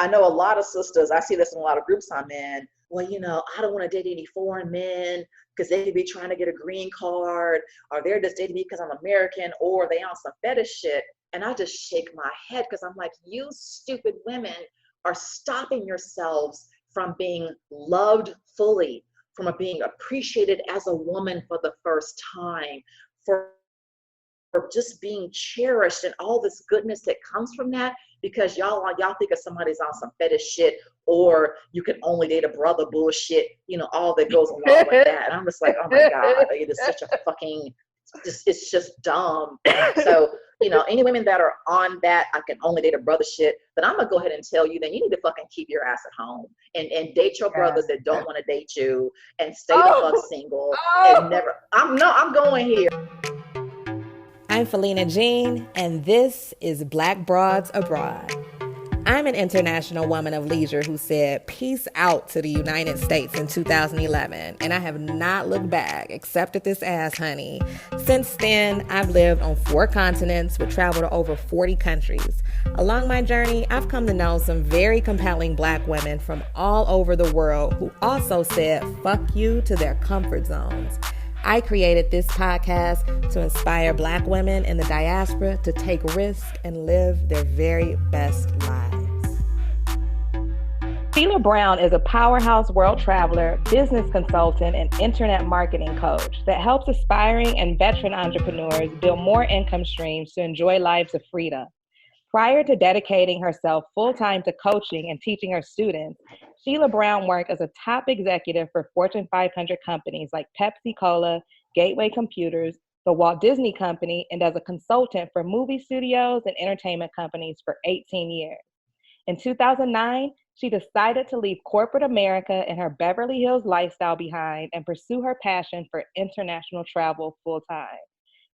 I know a lot of sisters, I see this in a lot of groups I'm in. Well, I don't want to date any foreign men because they could be trying to get a green card, or they're just dating me because I'm American, or they on some fetish shit. And I just shake my head because I'm like, you stupid women are stopping yourselves from being loved fully, from being appreciated as a woman for the first time, for just being cherished and all this goodness that comes from that, because y'all think of somebody's on some fetish shit, or you can only date a brother bullshit, all that goes along with that. And I'm just like, oh my God, it is such a fucking, it's just dumb. So, any women that are on that, I can only date a brother shit, then I'm gonna go ahead and tell you, then you need to fucking keep your ass at home and date your brothers that don't want to date you, and stay the fuck single and never, I'm going here. I'm Felina Jean, and this is Black Broads Abroad. I'm an international woman of leisure who said peace out to the United States in 2011, and I have not looked back, except at this ass, honey. Since then, I've lived on 4 continents with travel to over 40 countries. Along my journey, I've come to know some very compelling Black women from all over the world who also said fuck you to their comfort zones. I created this podcast to inspire Black women in the diaspora to take risks and live their very best lives. Sheila Brown is a powerhouse world traveler, business consultant, and internet marketing coach that helps aspiring and veteran entrepreneurs build more income streams to enjoy lives of freedom. Prior to dedicating herself full-time to coaching and teaching her students, Sheila Brown worked as a top executive for Fortune 500 companies like Pepsi Cola, Gateway Computers, the Walt Disney Company, and as a consultant for movie studios and entertainment companies for 18 years. In 2009, she decided to leave corporate America and her Beverly Hills lifestyle behind and pursue her passion for international travel full-time.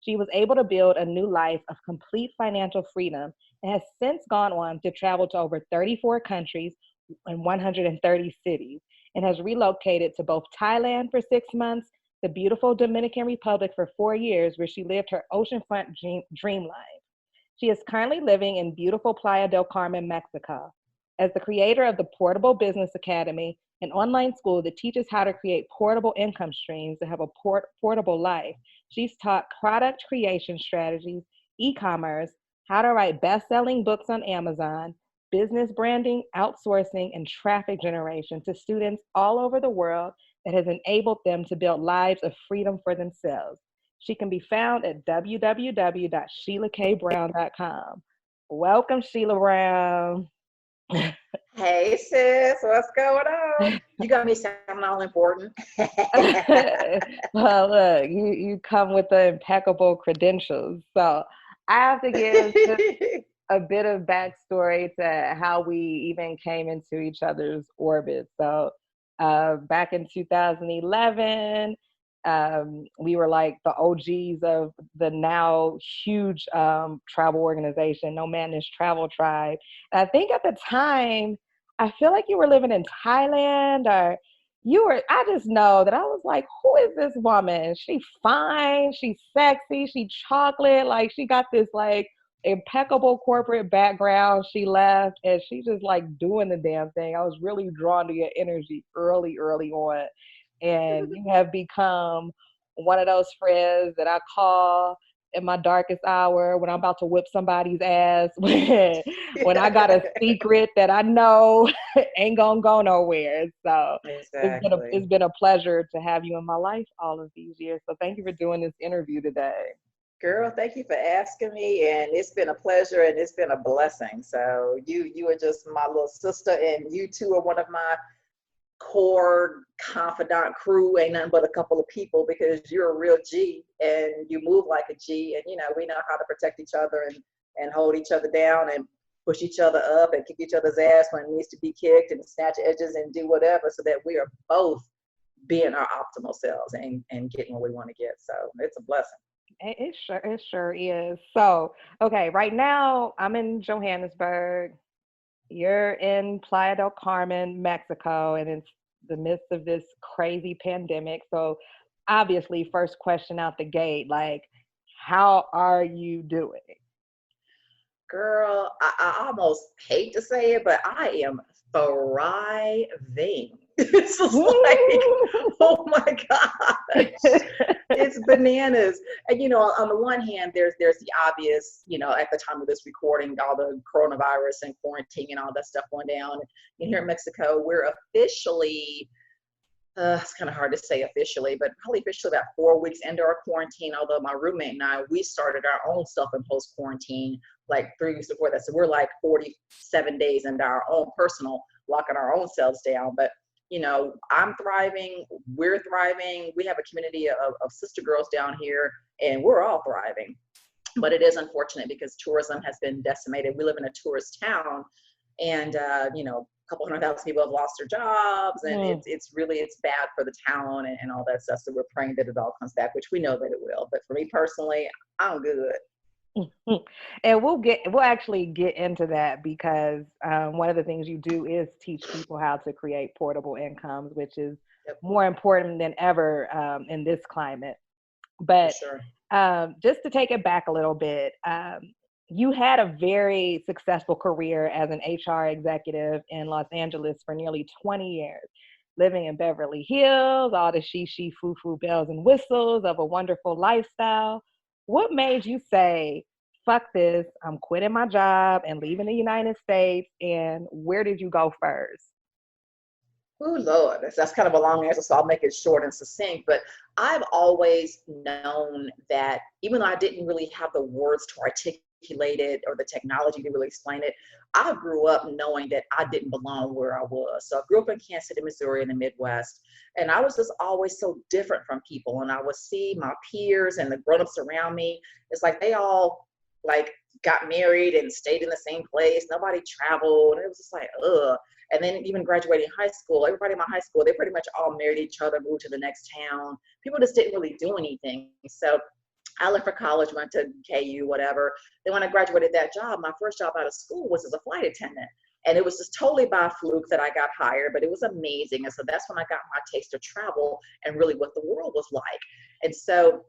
She was able to build a new life of complete financial freedom and has since gone on to travel to over 34 countries and 130 cities, and has relocated to both Thailand for 6 months, the beautiful Dominican Republic for 4 years, where she lived her oceanfront dream life. She is currently living in beautiful Playa del Carmen, Mexico. As the creator of the Portable Business Academy, an online school that teaches how to create portable income streams to have a portable life, she's taught product creation strategies, e-commerce, how to write best-selling books on Amazon, business branding, outsourcing, and traffic generation to students all over the world that has enabled them to build lives of freedom for themselves. She can be found at www.sheilakbrown.com. Welcome, Sheila Brown. Hey sis, what's going on? You got me sounding all important. Well, look, you come with the impeccable credentials. So I have to give just a bit of backstory to how we even came into each other's orbit. So back in 2011, we were like the OGs of the now huge travel organization, No Madness Travel Tribe. And I think at the time, I feel like you were living in Thailand, or I just know that I was like, who is this woman? She's fine, she's sexy, she's chocolate, like she got this like impeccable corporate background. She left and she just like doing the damn thing. I was really drawn to your energy early on. And you have become one of those friends that I call in my darkest hour when I'm about to whip somebody's ass, when I got a secret that I know ain't gonna go nowhere. So exactly. It's been a pleasure to have you in my life all of these years. So thank you for doing this interview today. Girl, thank you for asking me, and it's been a pleasure and it's been a blessing. So you are just my little sister, and you two are one of my core confidant crew. Ain't nothing but a couple of people, because you're a real G and you move like a G, and we know how to protect each other and hold each other down and push each other up and kick each other's ass when it needs to be kicked, and snatch edges and do whatever, so that we are both being our optimal selves and getting what we want to get. So it's a blessing. It sure is. So, okay, right now I'm in Johannesburg. You're in Playa del Carmen, Mexico, and it's the midst of this crazy pandemic. So obviously, first question out the gate, like, how are you doing? Girl, I almost hate to say it, but I am thriving. It's just like, oh my gosh, it's bananas. And on the one hand, there's the obvious, at the time of this recording, all the coronavirus and quarantine and all that stuff going down. And here in Mexico, we're officially it's kind of hard to say officially, but probably officially about 4 weeks into our quarantine. Although my roommate and I, we started our own self-imposed quarantine like 3 weeks before that. So we're like 47 days into our own personal locking our own selves down. But I'm thriving. We're thriving. We have a community of sister girls down here, and we're all thriving. But it is unfortunate because tourism has been decimated. We live in a tourist town, and couple 100,000 people have lost their jobs, and it's bad for the town and all that stuff. So we're praying that it all comes back, which we know that it will. But for me personally, I'm good. And we'll actually get into that because one of the things you do is teach people how to create portable incomes, which is more important than ever in this climate. But just to take it back a little bit, you had a very successful career as an HR executive in Los Angeles for nearly 20 years, living in Beverly Hills, all the she, foo, bells and whistles of a wonderful lifestyle. What made you say, fuck this, I'm quitting my job and leaving the United States, and where did you go first? Oh, Lord, that's kind of a long answer, so I'll make it short and succinct. But I've always known that even though I didn't really have the words to articulate it or the technology to really explain it, I grew up knowing that I didn't belong where I was. So I grew up in Kansas City, Missouri in the Midwest, and I was just always so different from people. And I would see my peers and the grown-ups around me. It's like they all like got married and stayed in the same place. Nobody traveled. It was just like, ugh. And then even graduating high school, everybody in my high school, they pretty much all married each other, moved to the next town. People just didn't really do anything. So I left for college, went to KU, whatever. Then when I graduated that job, my first job out of school was as a flight attendant. And it was just totally by fluke that I got hired, but it was amazing. And so that's when I got my taste of travel and really what the world was like. And so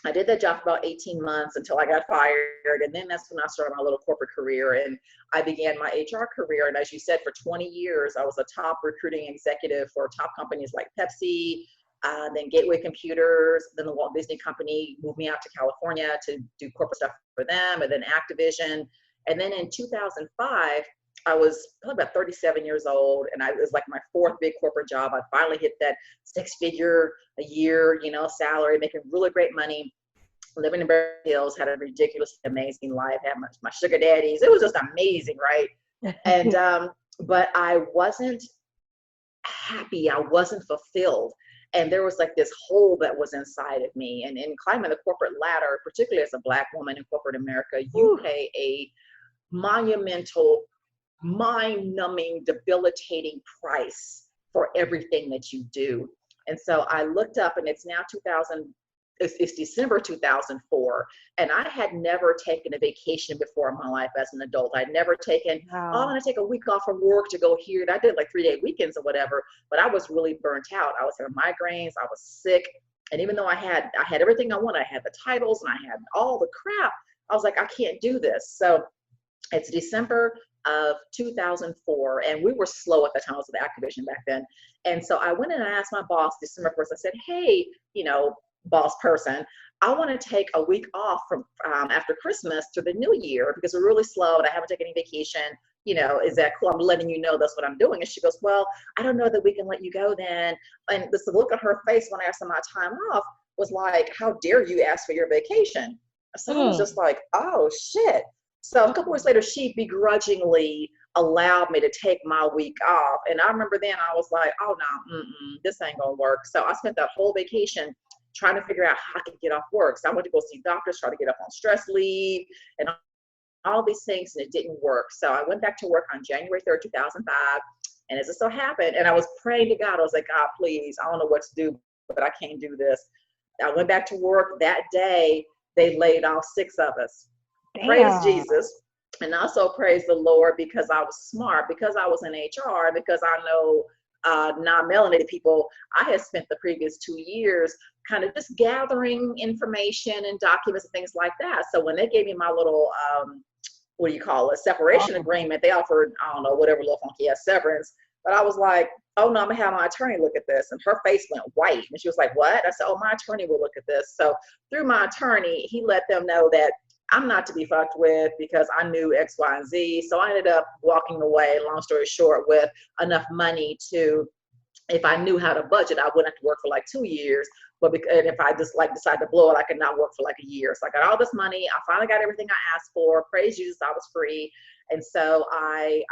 I did that job for about 18 months until I got fired. And then that's when I started my little corporate career. And I began my HR career. And as you said, for 20 years, I was a top recruiting executive for top companies like Pepsi, then Gateway Computers, then the Walt Disney Company moved me out to California to do corporate stuff for them, and then Activision. And then in 2005, I was probably about 37 years old, and it was like my fourth big corporate job. I finally hit that 6-figure a year, salary, making really great money, living in Beverly Hills, had a ridiculously amazing life, had my sugar daddies. It was just amazing, right? And but I wasn't happy. I wasn't fulfilled. And there was like this hole that was inside of me. And in climbing the corporate ladder, particularly as a Black woman in corporate America, you pay a monumental, mind-numbing, debilitating price for everything that you do. And so I looked up, and it's now it's December 2004, and I had never taken a vacation before in my life as an adult. I'd nenever taken, I'm gonna take a week off from work to go here. I did like 3-day weekends or whatever, but I was really burnt out. I was having migraines, I was sick. And even though I had everything I wanted, I had the titles and I had all the crap, I was like, I can't do this. So it's December of 2004, and we were slow at the time. I was with Activision back then. And so I went in and I asked my boss December 1st, I said, hey, boss person, I want to take a week off from after Christmas to the new year because we're really slow and I haven't taken any vacation. Is that cool? I'm letting you know that's what I'm doing. And she goes, well, I don't know that we can let you go then. And the look on her face when I asked her my time off was like, how dare you ask for your vacation? So I was just like, oh shit. So a couple weeks later, she begrudgingly allowed me to take my week off. And I remember then I was like, oh no, this ain't gonna work. So I spent that whole vacation trying to figure out how I could get off work. So I went to go see doctors, try to get up on stress leave and all these things, and it didn't work. So I went back to work on January 3rd, 2005. And as it so happened, and I was praying to God, I was like, God, please, I don't know what to do, but I can't do this. I went back to work that day. They laid off 6 of us. Damn. Praise Jesus. And also praise the Lord because I was smart, because I was in HR, because I know non-melanated people. I had spent the previous 2 years kind of just gathering information and documents and things like that. So when they gave me my little what do you call it, separation agreement. They offered, I don't know, whatever little funky ass severance. But I was like, oh no, I'm gonna have my attorney look at this. And her face went white. And she was like, what? I said, oh, my attorney will look at this. So through my attorney, he let them know that I'm not to be fucked with because I knew X, Y, and Z. So I ended up walking away, long story short, with enough money to, if I knew how to budget, I wouldn't have to work for like 2 years. But if I just like decide to blow it, I could not work for like a year. So I got all this money. I finally got everything I asked for. Praise Jesus, I was free. And so I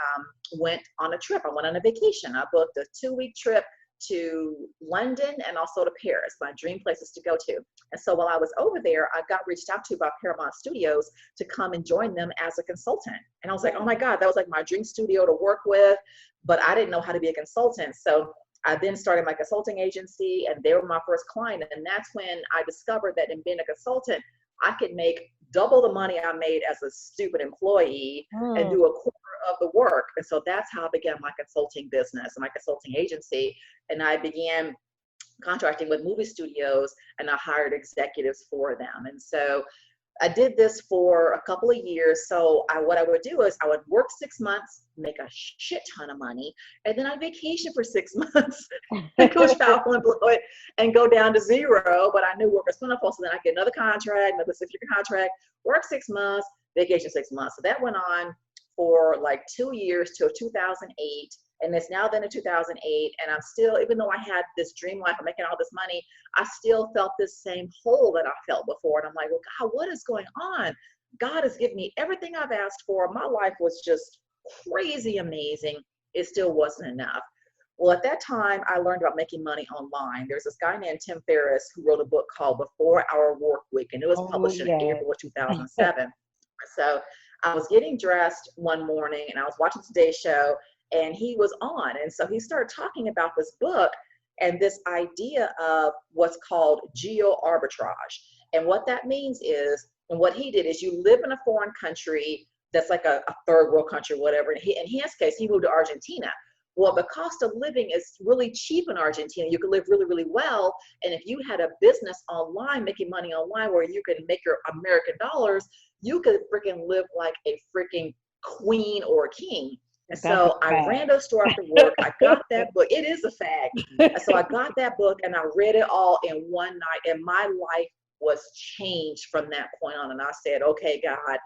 went on a trip. I went on a vacation. I booked a 2-week trip to London and also to Paris, my dream places to go to. And so while I was over there, I got reached out to by Paramount Studios to come and join them as a consultant. And I was like, oh my God, that was like my dream studio to work with, but I didn't know how to be a consultant. So I then started my consulting agency, and they were my first client. And that's when I discovered that in being a consultant, I could make double the money I made as a stupid employee and do a quarter of the work. And so that's how I began my consulting business and my consulting agency. And I began contracting with movie studios, and I hired executives for them. And so I did this for a couple of years. So what I would do is I would work 6 months, make a shit ton of money, and then I'd vacation for 6 months and go travel and blow it and go down to zero. But I knew work was plentiful, so then I get another contract, another 6-figure contract, work 6 months, vacation 6 months. So that went on for like 2 years till 2008. And it's now then in 2008, and I'm still, even though I had this dream life of making all this money, I still felt this same hole that I felt before. And I'm like, well, God, what is going on? God has given me everything I've asked for. My life was just crazy amazing. It still wasn't enough. Well, at that time, I learned about making money online. There's this guy named Tim Ferriss who wrote a book called The 4-Hour Work Week, and it was published in April of 2007. So I was getting dressed one morning, and I was watching Today Show, and he was on. And so he started talking about this book and this idea of what's called Geo-Arbitrage. And what that means is, and what he did is, you live in a foreign country that's like a third world country, whatever. And in his case, he moved to Argentina. Well, the cost of living is really cheap in Argentina. You can live really, really well. And if you had a business online, making money online where you can make your American dollars, you could freaking live like a freaking queen or a king. And so I ran to a store after work. I got that book. It is a fact. And so I got that book and I read it all in one night, and my life was changed from that point on. And I said, okay, God,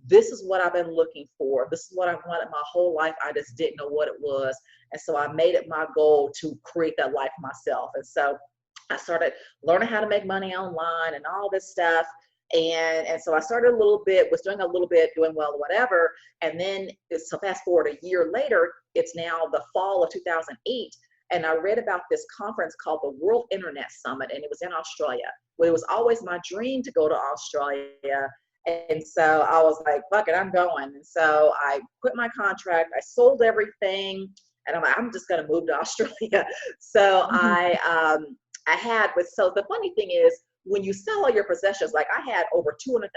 this is what I've been looking for. This is what I wanted my whole life. I just didn't know what it was. And so I made it my goal to create that life myself. And so I started learning how to make money online and all this stuff. And so I started a little bit, was doing a little bit, doing well, whatever. And then, so fast forward a year later, it's now the fall of 2008. And I read about this conference called the World Internet Summit, and it was in Australia. Well, it was always my dream to go to Australia. And so I was like, fuck it, I'm going. And so I quit my contract. I sold everything. And I'm like, I'm just going to move to Australia. So so the funny thing is, when you sell all your possessions, like I had over $200,000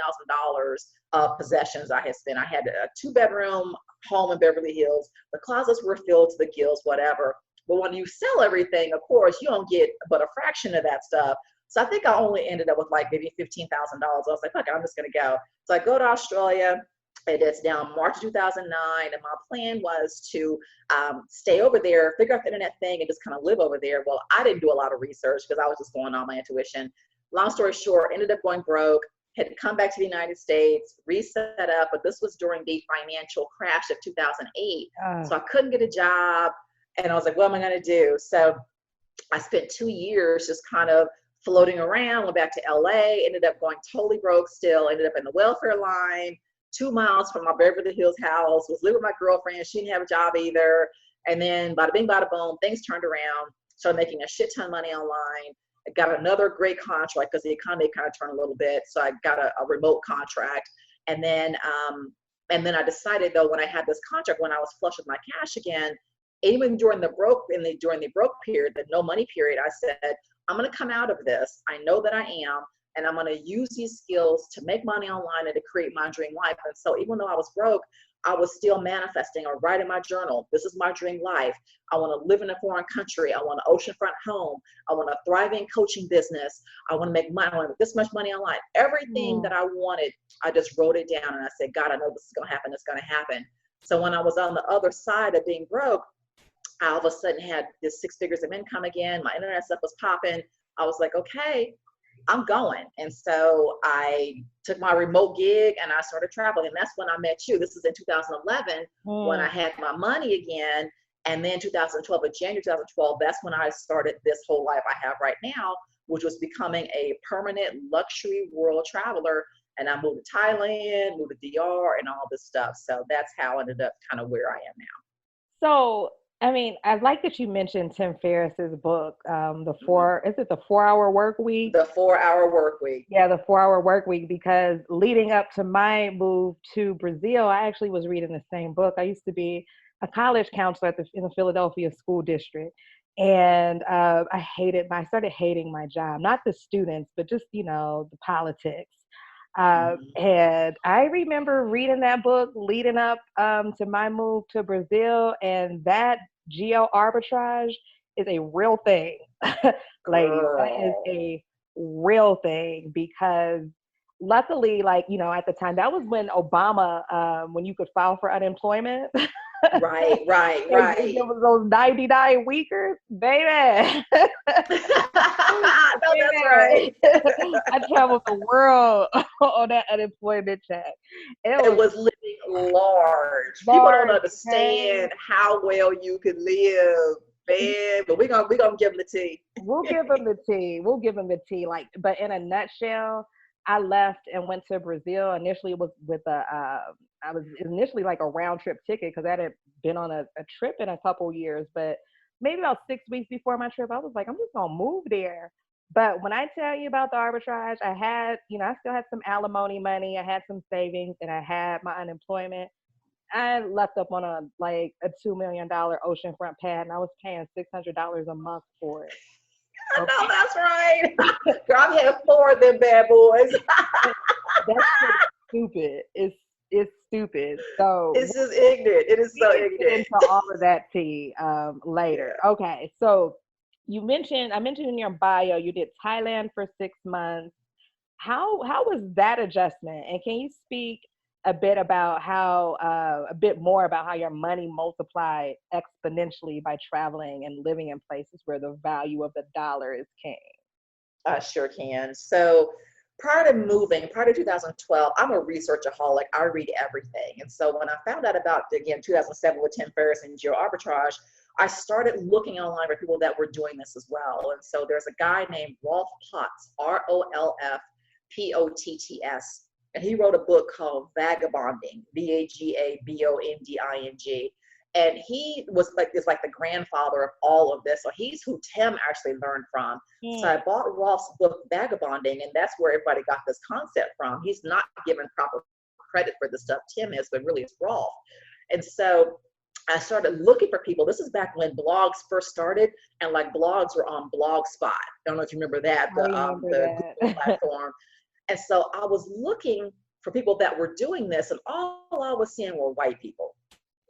of possessions I had spent. I had a 2-bedroom home in Beverly Hills. The closets were filled to the gills, whatever. But when you sell everything, of course, you don't get but a fraction of that stuff. So I think I only ended up with like maybe $15,000. I was like, fuck it, I'm just going to go. So I go to Australia. And it's now March 2009. And my plan was to stay over there, figure out the internet thing, and just kind of live over there. Well, I didn't do a lot of research because I was just going on my intuition. Long story short, ended up going broke, had to come back to the United States, reset up, but this was during the financial crash of 2008. So I couldn't get a job, and I was like, what am I going to do? So I spent 2 years just kind of floating around, went back to LA, ended up going totally broke still, ended up in the welfare line, 2 miles from my Beverly Hills house, was living with my girlfriend. She didn't have a job either. And then bada bing, bada boom, things turned around, started making a shit ton of money online. I got another great contract because the economy kind of turned a little bit. So I got a remote contract. And then I decided, though, when I had this contract, when I was flush with my cash again, even during the broke period, the no money period, I said, I'm going to come out of this. I know that I am. And I'm going to use these skills to make money online and to create my dream life. And so even though I was broke, I was still manifesting or writing my journal. This is my dream life. I want to live in a foreign country. I want an oceanfront home. I want a thriving coaching business. I want to make money. I want to make this much money online. Everything that I wanted, I just wrote it down and I said, God, I know this is going to happen. It's going to happen. So when I was on the other side of being broke, I all of a sudden had this 6 figures of income again. My internet stuff was popping. I was like, okay, I'm going. And so I took my remote gig and I started traveling. And that's when I met you. This is in 2011 when I had my money again. And then 2012, in January 2012, that's when I started this whole life I have right now, which was becoming a permanent luxury world traveler. And I moved to Thailand, moved to DR and all this stuff. So that's how I ended up kind of where I am now. So, I mean, I like that you mentioned Tim Ferriss's book, is it the 4-Hour Work Week? The 4-Hour Work Week. Yeah, the 4-Hour Work Week, because leading up to my move to Brazil, I actually was reading the same book. I used to be a college counselor in the Philadelphia school district. And I started hating my job, not the students, but just, the politics. And I remember reading that book leading up to my move to Brazil, and that Geo-Arbitrage is a real thing. Ladies, that is a real thing, because luckily, at the time, that was when Obama, when you could file for unemployment. Right. It was those 99 weekers, baby. No, that's right. I traveled the world on that unemployment check. It was living large. People don't understand how well you could live, man. But we're gonna give them the tea. We'll give them the tea. But in a nutshell, I left and went to Brazil. Initially, it was with I was initially like a round trip ticket, because I hadn't been on a trip in a couple years. But maybe about 6 weeks before my trip, I was like, I'm just gonna move there. But when I tell you about the arbitrage, I had, I still had some alimony money, I had some savings, and I had my unemployment. I left up on a $2 million oceanfront pad, and I was paying $600 a month for it. I know, that's right. Girl, I've had 4 of them bad boys. That's stupid. It's stupid. So it's just ignorant. It is so ignorant. Get into all of that tea later. Okay, so I mentioned in your bio you did Thailand for 6 months. How was that adjustment? And can you speak a bit more about how your money multiplied exponentially by traveling and living in places where the value of the dollar is king? I sure can. So prior to 2012, I'm a researchaholic. I read everything. And so when I found out about, again, 2007 with Tim Ferriss and Geo-Arbitrage, I started looking online for people that were doing this as well. And so there's a guy named Rolf Potts, ROLFPOTTS, and he wrote a book called Vagabonding, VAGABONDING. And he is like the grandfather of all of this. So he's who Tim actually learned from. So I bought Rolf's book, Vagabonding, and that's where everybody got this concept from. He's not given proper credit for the stuff Tim is, but really it's Rolf. And so I started looking for people. This is back when blogs first started, and blogs were on Blogspot. I don't know if you remember that, the Google platform. And so I was looking for people that were doing this, and all I was seeing were white people.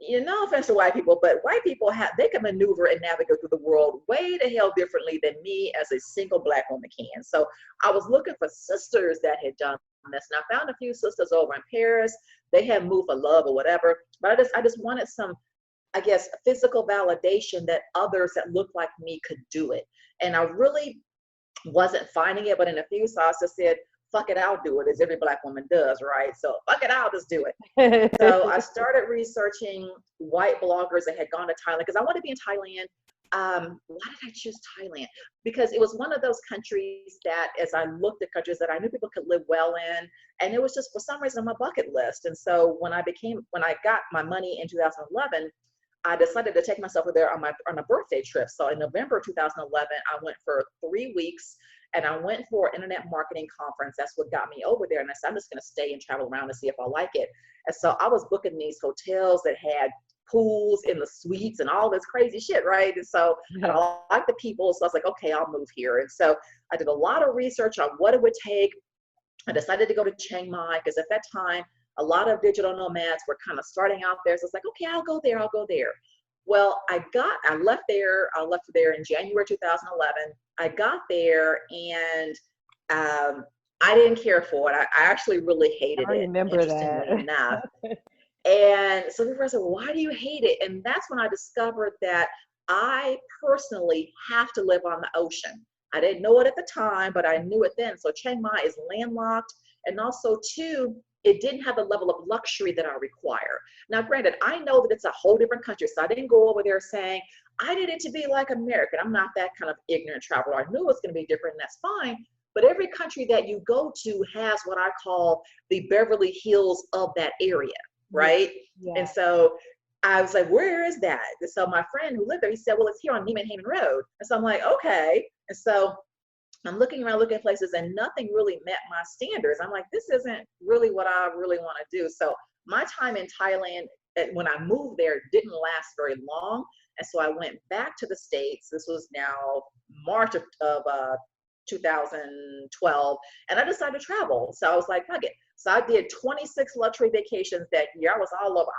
No offense to white people, but white people they can maneuver and navigate through the world way the hell differently than me as a single Black woman can. So I was looking for sisters that had done this, and I found a few sisters over in Paris. They had moved for love or whatever, but I just wanted some, I guess, physical validation that others that looked like me could do it. And I really wasn't finding it, but in a few spots I said, fuck it, I'll do it, as every Black woman does, right? So fuck it, I'll just do it. So I started researching white bloggers that had gone to Thailand, because I wanted to be in Thailand. Why did I choose Thailand? Because it was one of those countries that, as I looked at countries that I knew people could live well in, and it was just for some reason on my bucket list. And so when I got my money in 2011, I decided to take myself there on a birthday trip. So in November 2011, I went for 3 weeks, and I went for an internet marketing conference. That's what got me over there. And I said, I'm just going to stay and travel around and see if I like it. And so I was booking these hotels that had pools in the suites and all this crazy shit, right? And so I like the people. So I was like, okay, I'll move here. And so I did a lot of research on what it would take. I decided to go to Chiang Mai, because at that time, A lot of digital nomads were kind of starting out there. So it's like, okay, I'll go there. I'll go there. Well, I left there in January 2011. I got there and I didn't care for it. I actually really hated I it, remember interestingly that. enough. And so people said, well, why do you hate it? And that's when I discovered that I personally have to live on the ocean. I didn't know it at the time, but I knew it then. So Chiang Mai is landlocked. And also, too, it didn't have the level of luxury that I require. Now, granted, I know that it's a whole different country. So I didn't go over there saying, I need it to be like American. I'm not that kind of ignorant traveler. I knew it was going to be different, and that's fine. But every country that you go to has what I call the Beverly Hills of that area, right? Yeah. And so I was like, where is that? And so my friend who lived there, he said, well, it's here on Neiman Haven Road. And so I'm like, okay. And so I'm looking around, looking at places, and nothing really met my standards. I'm like, this isn't really what I really want to do. So my time in Thailand, when I moved there, didn't last very long. And so I went back to the States. This was now March of 2012, and I decided to travel. So I was like, fuck it. So I did 26 luxury vacations that year. I was all over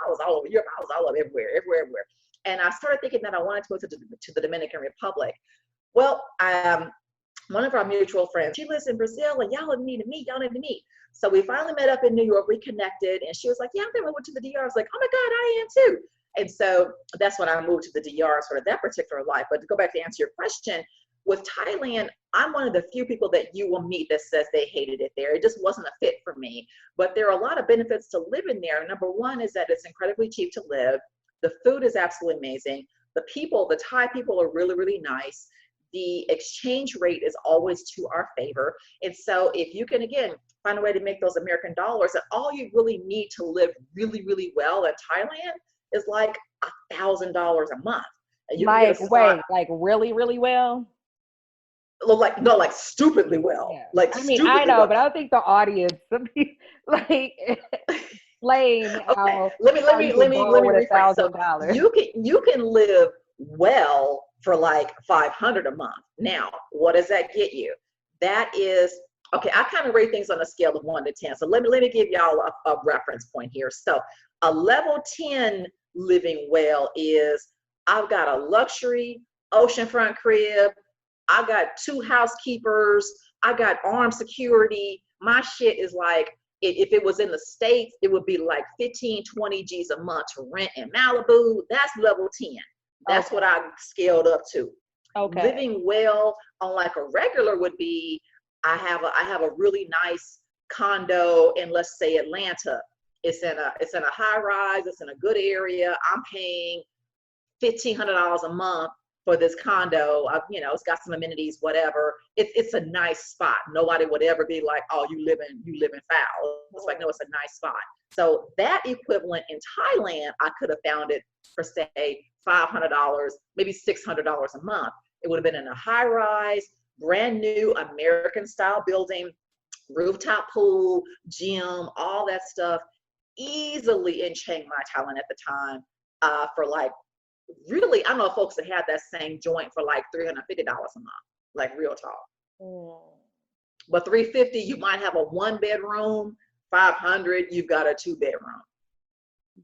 Europe. I was all over everywhere. And I started thinking that I wanted to go to the Dominican Republic. Well, one of our mutual friends, she lives in Brazil, and y'all need to meet. So we finally met up in New York, we connected, and she was like, yeah, I never went to the DR. I was like, oh my God, I am too. And so that's when I moved to the DR, sort of that particular life. But to go back to answer your question, with Thailand, I'm one of the few people that you will meet that says they hated it there. It just wasn't a fit for me. But there are a lot of benefits to living there. Number one is that it's incredibly cheap to live. The food is absolutely amazing. The people, the Thai people are really, really nice. The exchange rate is always to our favor. And so if you can, again, find a way to make those American dollars, and all you really need to live really, really well in Thailand is like $1,000 a month. And you like, wait, like really, really well? Like stupidly well. Yeah. Like, I mean, I know, well. But I don't think the audience, like, explain how. Let me rephrase. So you can live well for like $500 a month. Now, what does that get you? That is, okay, I kind of rate things on a scale of 1 to 10. So let me give y'all a reference point here. So a level 10 living well is, I've got a luxury oceanfront crib, I got 2 housekeepers, I got armed security. My shit is like, if it was in the States, it would be like 15, 20 G's a month to rent in Malibu. That's level 10. That's what I scaled up to. Okay. Living well on like a regular would be, I have a really nice condo in, let's say, Atlanta. It's in a high rise. It's in a good area. I'm paying $1,500 a month for this condo. It's got some amenities, whatever. It's a nice spot. Nobody would ever be like, oh, you live in foul. It's like, no, it's a nice spot. So that equivalent in Thailand, I could have found it for, say, $500, maybe $600 a month. It would have been in a high rise, brand new American style building, rooftop pool, gym, all that stuff, easily in Chiang Mai, Thailand at the time, for like, really, I don't know if folks that had that same joint for like $350 a month, like real talk. But $350, you might have a 1-bedroom. $500, you've got a 2-bedroom.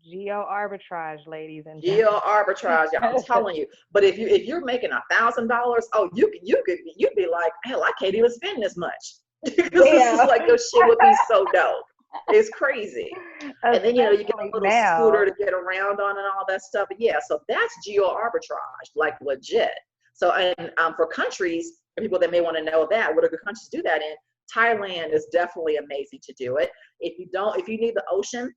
Geo-arbitrage, ladies and gentlemen. Geo-arbitrage, I'm telling you. But if you're making $1,000, oh, you'd be like, hell, I can't even spend this much. Because this is like, your shit would be so dope. It's crazy. And then, you get a little scooter to get around on and all that stuff. But yeah, so that's geo-arbitrage, like legit. So, and for countries, people that may want to know that, what are good countries to do that in? Thailand is definitely amazing to do it. If you need the ocean,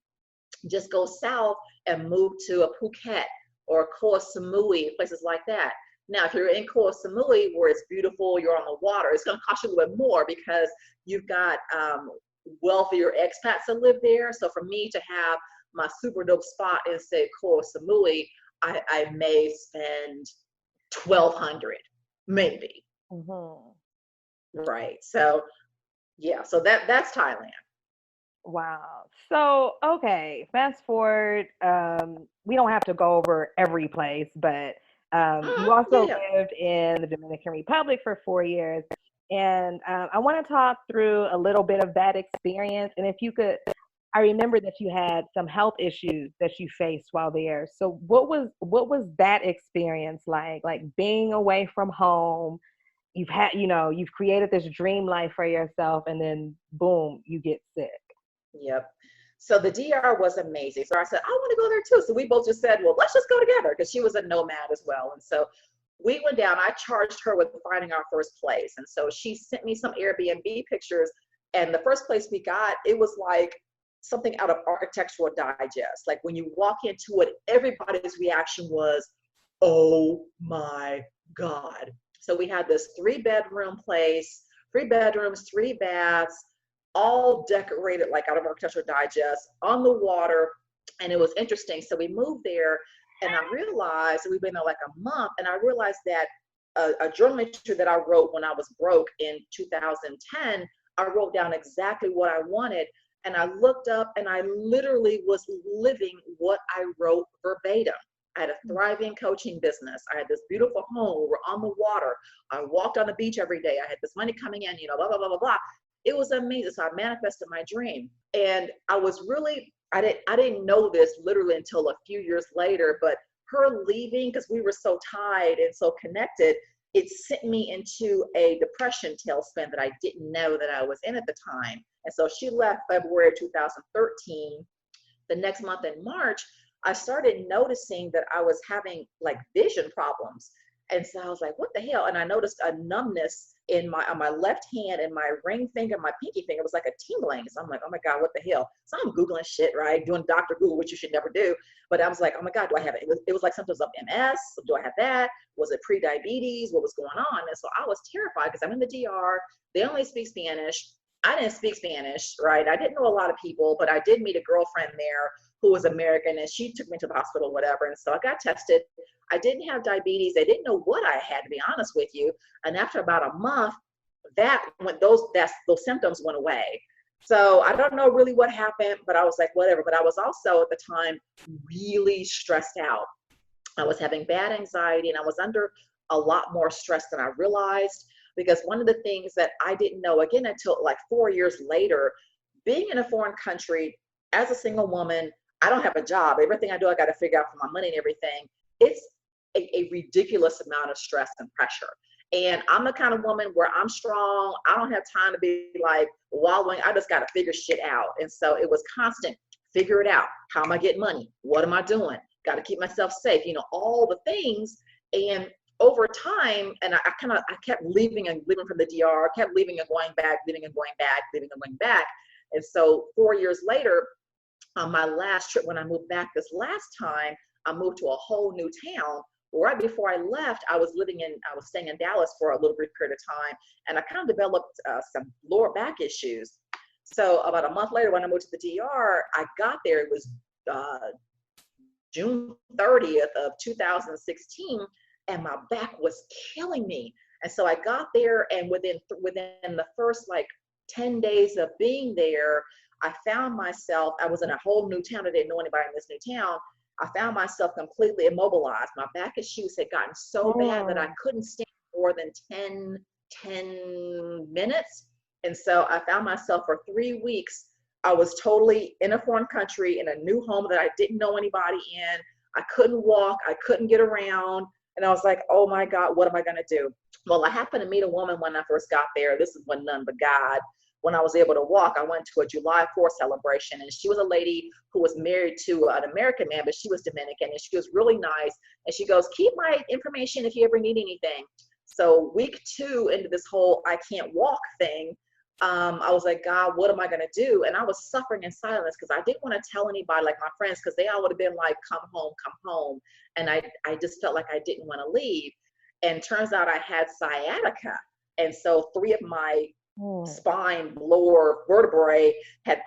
just go south and move to a Phuket or Koh Samui, places like that. Now, if you're in Koh Samui, where it's beautiful, you're on the water, it's going to cost you a little bit more because you've got wealthier expats that live there. So for me to have my super dope spot in, say, Koh Samui, I may spend $1,200, maybe. Right. So yeah, so that's Thailand. Wow. So, okay, fast forward. We don't have to go over every place, but you also lived in the Dominican Republic for 4 years. And I want to talk through a little bit of that experience. And if you could I remember that you had some health issues that you faced while there. So what was that experience like? Like being away from home, you've had, you've created this dream life for yourself, and then boom, you get sick. Yep. So the DR was amazing. So I said, I want to go there too. So we both just said, well, let's just go together, because she was a nomad as well. And so we went down. I charged her with finding our first place. And so she sent me some Airbnb pictures. And the first place we got, it was like something out of Architectural Digest. Like when you walk into it, everybody's reaction was, oh my God. So we had this 3-bedroom place, 3 bedrooms, 3 baths, all decorated like out of Architectural Digest, on the water. And it was interesting. So we moved there, and I realized we've been there like a month, and I realized that a journal entry that I wrote when I was broke in 2010, I wrote down exactly what I wanted. And I looked up, and I literally was living what I wrote verbatim. I had a thriving coaching business. I had this beautiful home. We were on the water. I walked on the beach every day. I had this money coming in, blah, blah, blah, blah, blah. It was amazing. So I manifested my dream. And I was really, I didn't know this literally until a few years later, but her leaving, because we were so tied and so connected, it sent me into a depression tailspin that I didn't know that I was in at the time. And so she left February 2013. The next month in March, I started noticing that I was having like vision problems. And so I was like, what the hell? And I noticed a numbness on my left hand, and my ring finger, my pinky finger was like a tingling. So I'm like, oh my God, what the hell? So I'm Googling shit, right? Doing Dr. Google, which you should never do. But I was like, oh my God, do I have it? It was like symptoms of MS. Do I have that? Was it pre-diabetes? What was going on? And so I was terrified, because I'm in the DR. They only speak Spanish. I didn't speak Spanish, right? I didn't know a lot of people, but I did meet a girlfriend there who was American, and she took me to the hospital, whatever. And so I got tested. I didn't have diabetes. They didn't know what I had, to be honest with you. And after about a month, those symptoms went away. So I don't know really what happened, but I was like, whatever. But I was also at the time really stressed out. I was having bad anxiety, and I was under a lot more stress than I realized, because one of the things that I didn't know, again, until like 4 years later, being in a foreign country as a single woman, I don't have a job. Everything I do, I got to figure out for my money and everything. It's a ridiculous amount of stress and pressure. And I'm the kind of woman where I'm strong. I don't have time to be like wallowing. I just got to figure shit out. And so it was constant, figure it out. How am I getting money? What am I doing? Got to keep myself safe, all the things. And over time, and I kept leaving from the DR, kept leaving and going back, leaving and going back, leaving and going back. And so 4 years later, on my last trip, when I moved back this last time, I moved to a whole new town. Right before I left, I was staying in Dallas for a little brief period of time, and I kind of developed some lower back issues. So about a month later, when I moved to the DR, I got there. It was June 30th of 2016, and my back was killing me. And so I got there, and within the first like 10 days of being there, I found myself, I was in a whole new town. I didn't know anybody in this new town. I found myself completely immobilized. My back issues had gotten so bad that I couldn't stand more than 10 minutes. And so I found myself for 3 weeks, I was totally in a foreign country, in a new home that I didn't know anybody in. I couldn't walk, I couldn't get around. And I was like, oh my God, what am I gonna do? Well, I happened to meet a woman when I first got there. This is when none but God. When I was able to walk, I went to a July 4th celebration, and she was a lady who was married to an American man, but she was Dominican, and she was really nice. And she goes, keep my information if you ever need anything. So week 2 into this whole I can't walk thing, I was like, God, what am I gonna do? And I was suffering in silence, because I didn't want to tell anybody, like my friends, because they all would have been like, come home. And I just felt like I didn't want to leave. And turns out I had sciatica. And so 3 of my spine, lower vertebrae had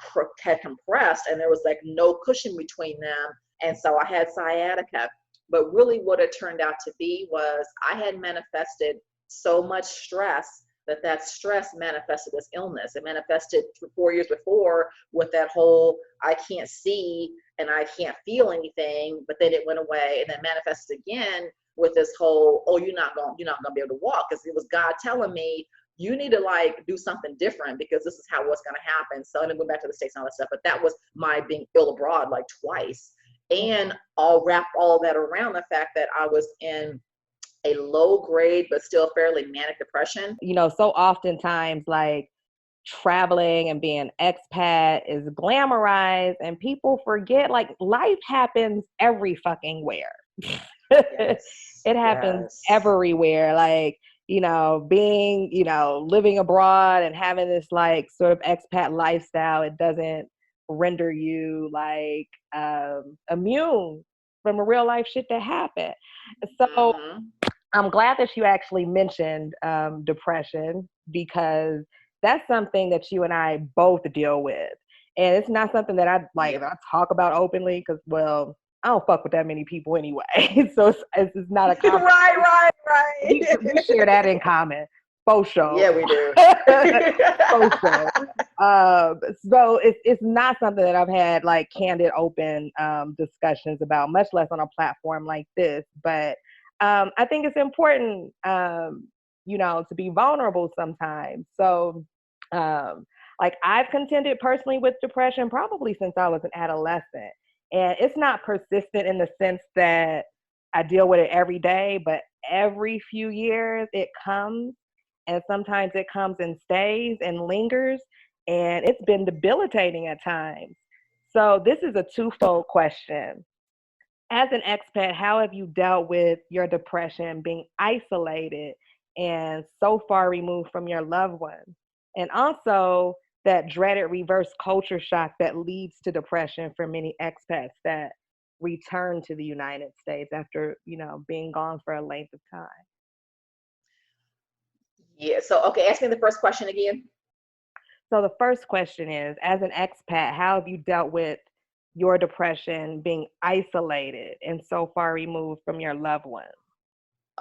compressed, and there was like no cushion between them. And so I had sciatica. But really what it turned out to be was I had manifested so much stress that stress manifested as illness. It manifested 4 years before with that whole I can't see and I can't feel anything, but then it went away, and then manifested again with this whole, oh, you're not gonna be able to walk, because it was God telling me you need to like do something different because this is how what's going to happen. So and then went back to the States and all that stuff. But that was my being ill abroad like twice. And I'll wrap all that around the fact that I was in a low grade but still fairly manic depression. You know, so oftentimes like traveling and being expat is glamorized and people forget like life happens every fucking where. Yes, It happens yes. everywhere. Like, you know, being, you know, living abroad and having this like sort of expat lifestyle, it doesn't render you like immune from the real life shit that happened. So I'm glad that you actually mentioned depression because that's something that you and I both deal with. And it's not something that I like, I talk about openly because, well, I don't fuck with that many people anyway. So it's not a common. Right. We share that in common. Faux show. Yeah, we do. Faux show. So it's not something that I've had like candid, open discussions about, much less on a platform like this. But I think it's important, you know, to be vulnerable sometimes. So like I've contended personally with depression probably since I was an adolescent. And it's not persistent in the sense that I deal with it every day, but every few years it comes, and sometimes it comes and stays and lingers, and it's been debilitating at times. So this is a twofold question. As an expat, how have you dealt with your depression, being isolated and so far removed from your loved ones? And also, that dreaded reverse culture shock that leads to depression for many expats that return to the United States after, you know, being gone for a length of time. Yeah. So, okay, ask me the first question again. So the first question is, as an expat, how have you dealt with your depression, being isolated and so far removed from your loved ones?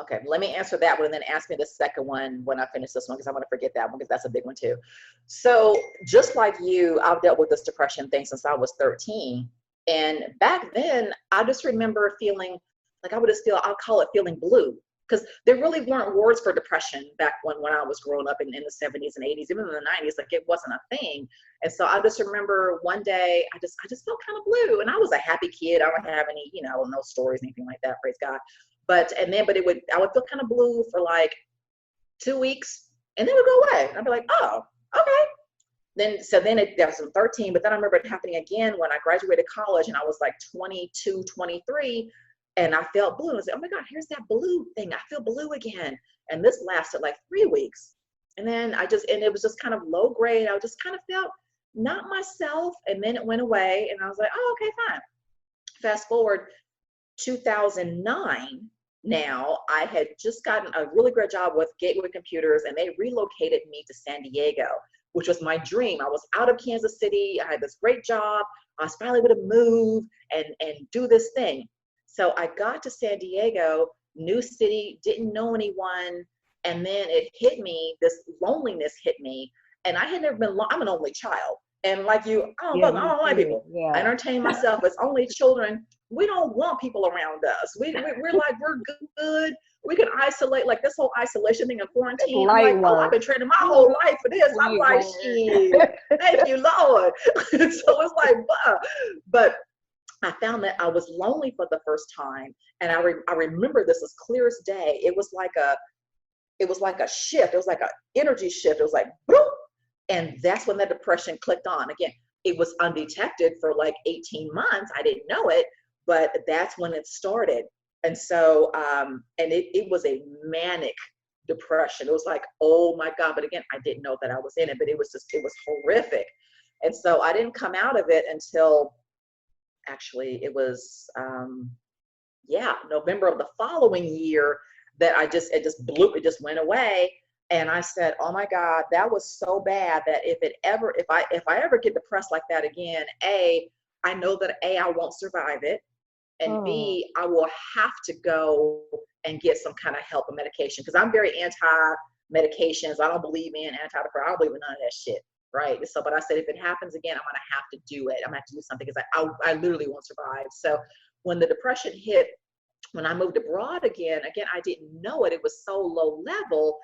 Okay, let me answer that one and then ask me the second one when I finish this one because I'm going to forget that one because that's a big one too. So just like you, I've dealt with this depression thing since I was 13. And back then, I just remember feeling like I would just feel, I'll call it feeling blue because there really weren't words for depression back when I was growing up in the 70s and 80s, even in the 90s, like it wasn't a thing. And so I just remember one day, I just felt kind of blue and I was a happy kid. I don't have any, you know, no stories, anything like that, praise God. But I would feel kind of blue for like 2 weeks and then it would go away. And I'd be like, oh, okay. That was in 13, but then I remember it happening again when I graduated college and I was like 22, 23 and I felt blue. And I was like, oh my God, here's that blue thing. I feel blue again. And this lasted like 3 weeks. And then it was just kind of low grade. I just kind of felt not myself. And then it went away and I was like, oh, okay, fine. Fast forward 2009. Now, I had just gotten a really great job with Gateway Computers and they relocated me to San Diego, which was my dream. I was out of Kansas City. I had this great job. I was finally able to move and do this thing. So I got to San Diego, new city, didn't know anyone. And then it hit me, this loneliness hit me. And I had never been, I'm an only child. And like you, I don't like people. Yeah. I entertain myself as only children. We don't want people around us. We're like, we're good. We can isolate, like this whole isolation thing and quarantine. I'm like, I've been training my whole life for this. I'm like, shit, thank you, Lord. So it's like, wow. But I found that I was lonely for the first time. And I remember this as clear as day. It was like a shift. It was like an energy shift. It was like, boom. And that's when the depression clicked on. Again, it was undetected for like 18 months. I didn't know it, but that's when it started. And so, and it was a manic depression. It was like, oh my God. But again, I didn't know that I was in it, but it was horrific. And so I didn't come out of it until actually it was, November of the following year that it just went away. And I said, oh my God, that was so bad that if I ever get depressed like that again, I know that I won't survive it. And B, I will have to go and get some kind of help or medication because I'm very anti-medications. I don't believe in antidepressants. I don't believe in none of that shit, right? So, but I said, if it happens again, I'm going to have to do it. I'm going to have to do something because I literally won't survive. So when the depression hit, when I moved abroad again, I didn't know it. It was so low level.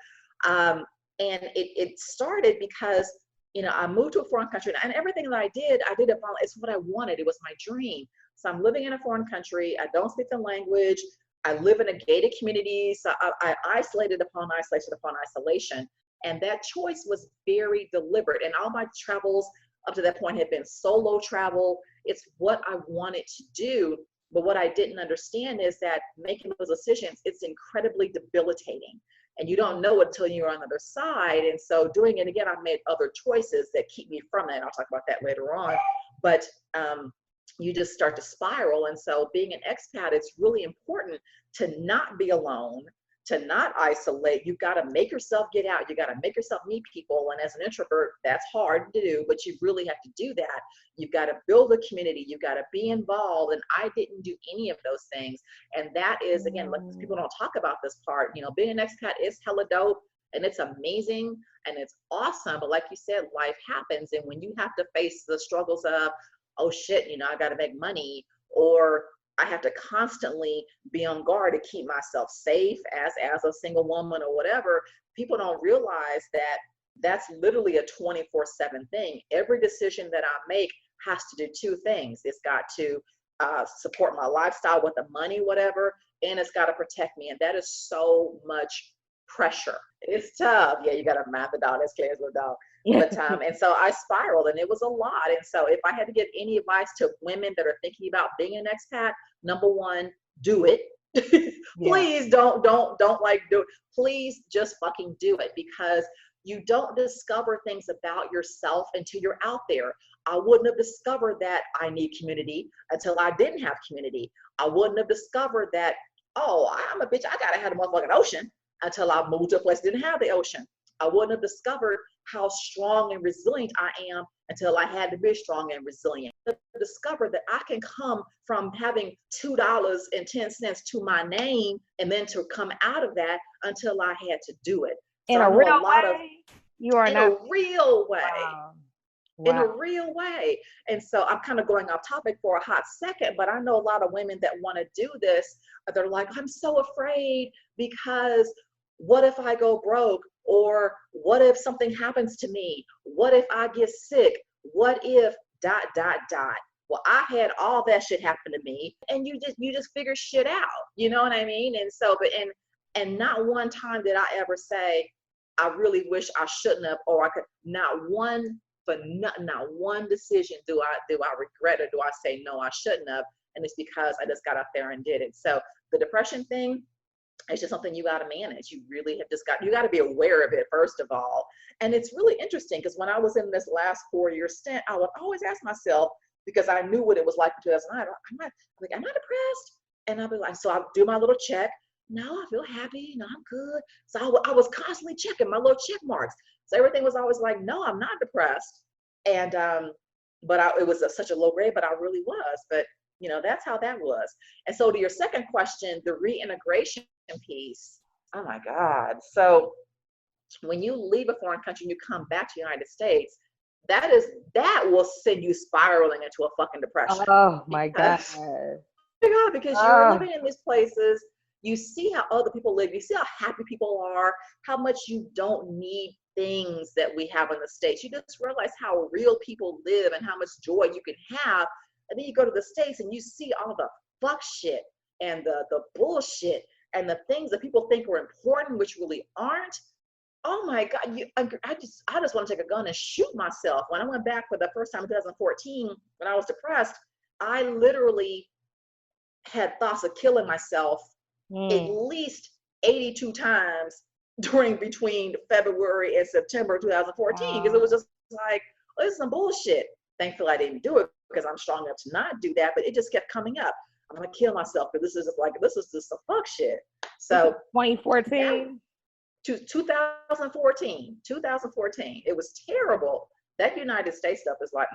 And And it started because, you know, I moved to a foreign country, and everything that I did it while it's what I wanted. It was my dream. So I'm living in a foreign country. I don't speak the language. I live in a gated community. So I isolated upon isolation upon isolation. And that choice was very deliberate. And all my travels up to that point had been solo travel. It's what I wanted to do. But what I didn't understand is that making those decisions, it's incredibly debilitating. And you don't know it until you're on the other side. And so doing it again, I've made other choices that keep me from that. I'll talk about that later on. But you just start to spiral. And so being an expat, it's really important to not be alone, to not isolate. You've got to make yourself get out. You got to make yourself meet people. And as an introvert, that's hard to do, but you really have to do that. You've got to build a community. You've got to be involved. And I didn't do any of those things. And that is, again, like, people don't talk about this part. You know, being an expat is hella dope and it's amazing and it's awesome. But like you said, life happens. And when you have to face the struggles of, oh shit, you know, I got to make money, or I have to constantly be on guard to keep myself safe as a single woman or whatever. People don't realize that that's literally a 24/7 thing. Every decision that I make has to do two things. It's got to support my lifestyle with the money, whatever, and it's got to protect me. And that is so much pressure. It's tough. Yeah, you got to map it out. That's clear as a dog. But and so I spiraled, and it was a lot. And so if I had to give any advice to women that are thinking about being an expat, number one, do it. Please don't like do it. Please just fucking do it, because you don't discover things about yourself until you're out there. I wouldn't have discovered that I need community until I didn't have community. I wouldn't have discovered that, oh, I'm a bitch, I gotta have a motherfucking ocean, until I moved to a place that didn't have the ocean. I wouldn't have discovered how strong and resilient I am until I had to be strong and resilient. I discovered that I can come from having $2.10 to my name, and then to come out of that until I had to do it. So in a real way? You are not. In a real way. Wow. In a real way. And so I'm kind of going off topic for a hot second, but I know a lot of women that want to do this. They're like, I'm so afraid because what if I go broke? Or what if something happens to me? What if I get sick? What if ... Well, I had all that shit happen to me, and you just figure shit out. You know what I mean? And so, but and not one time did I ever say, I really wish I shouldn't have, or I could. Not one decision do I regret, or do I say no, I shouldn't have. And it's because I just got up there and did it. So the depression thing, it's just something you got to manage. You really have you got to be aware of it, first of all. And it's really interesting, because when I was in this last 4-year stint, I would always ask myself, because I knew what it was like in 2009, am I depressed? And I'd be like, so I'll do my little check. No, I feel happy. No, I'm good. So I was constantly checking my little check marks. So everything was always like, no, I'm not depressed. And, it was such a low grade, but I really was. But, you know, that's how that was. And so to your second question, the reintegration piece, oh my God. So when you leave a foreign country and you come back to the United States, that will send you spiraling into a fucking depression. Oh my God. Because you're living in these places, you see how other people live, you see how happy people are, how much you don't need things that we have in the States. You just realize how real people live and how much joy you can have. And then you go to the States and you see all the fuck shit and the bullshit and the things that people think are important, which really aren't. Oh my God, I just want to take a gun and shoot myself. When I went back for the first time in 2014, when I was depressed, I literally had thoughts of killing myself at least 82 times between February and September 2014, because it was just like, oh, this is some bullshit. Thankfully, I didn't do it because I'm strong enough to not do that, but it just kept coming up. I'm gonna kill myself because this is just some fuck shit. So 2014. 2014, it was terrible. That United States stuff is like,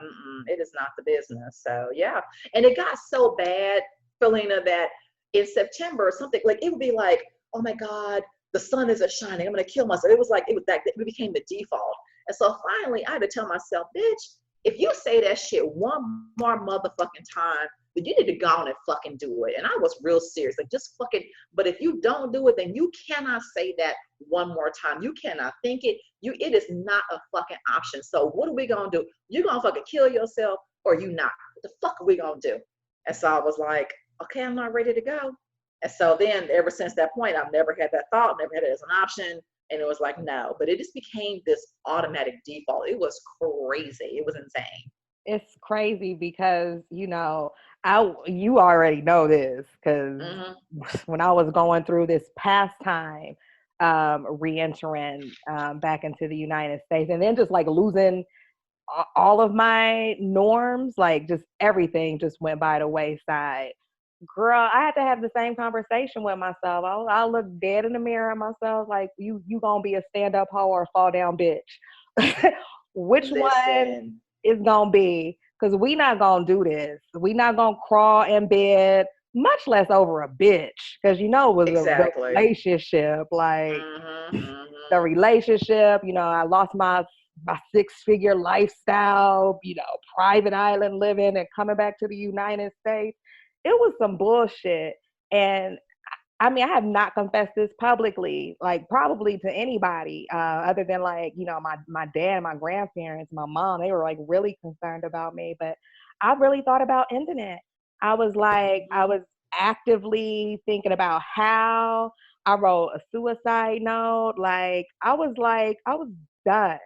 it is not the business. So yeah, and it got so bad, Felina, that in September, something like, it would be like, oh my God, the sun isn't shining, I'm gonna kill myself. It became the default. And so finally I had to tell myself, bitch, if you say that shit one more motherfucking time, but you need to go on and fucking do it. And I was real serious, like just fucking, but if you don't do it, then you cannot say that one more time. You cannot think it. It is not a fucking option. So what are we gonna do? You gonna fucking kill yourself or you not? What the fuck are we gonna do? And so I was like, okay, I'm not ready to go. And so then ever since that point, I've never had that thought, never had it as an option. And it was like, no, but it just became this automatic default. It was crazy. It was insane. It's crazy because, you know, you already know this because when I was going through this pastime, re-entering back into the United States, and then just like losing all of my norms, like just everything just went by the wayside. Girl, I had to have the same conversation with myself. I'll look dead in the mirror at myself like, you gonna be a stand-up hoe or a fall-down bitch. Which one is gonna be? Because we not gonna do this. We not gonna crawl in bed, much less over a bitch. Because you know it was a relationship. Like the relationship, you know, I lost my 6-figure lifestyle, you know, private island living and coming back to the United States. It was some bullshit. And I mean, I have not confessed this publicly, like probably to anybody, other than like, you know, my dad, my grandparents, my mom, they were like really concerned about me, but I really thought about ending it. I was like, I was actively thinking about how. I wrote a suicide note. Like, I was done.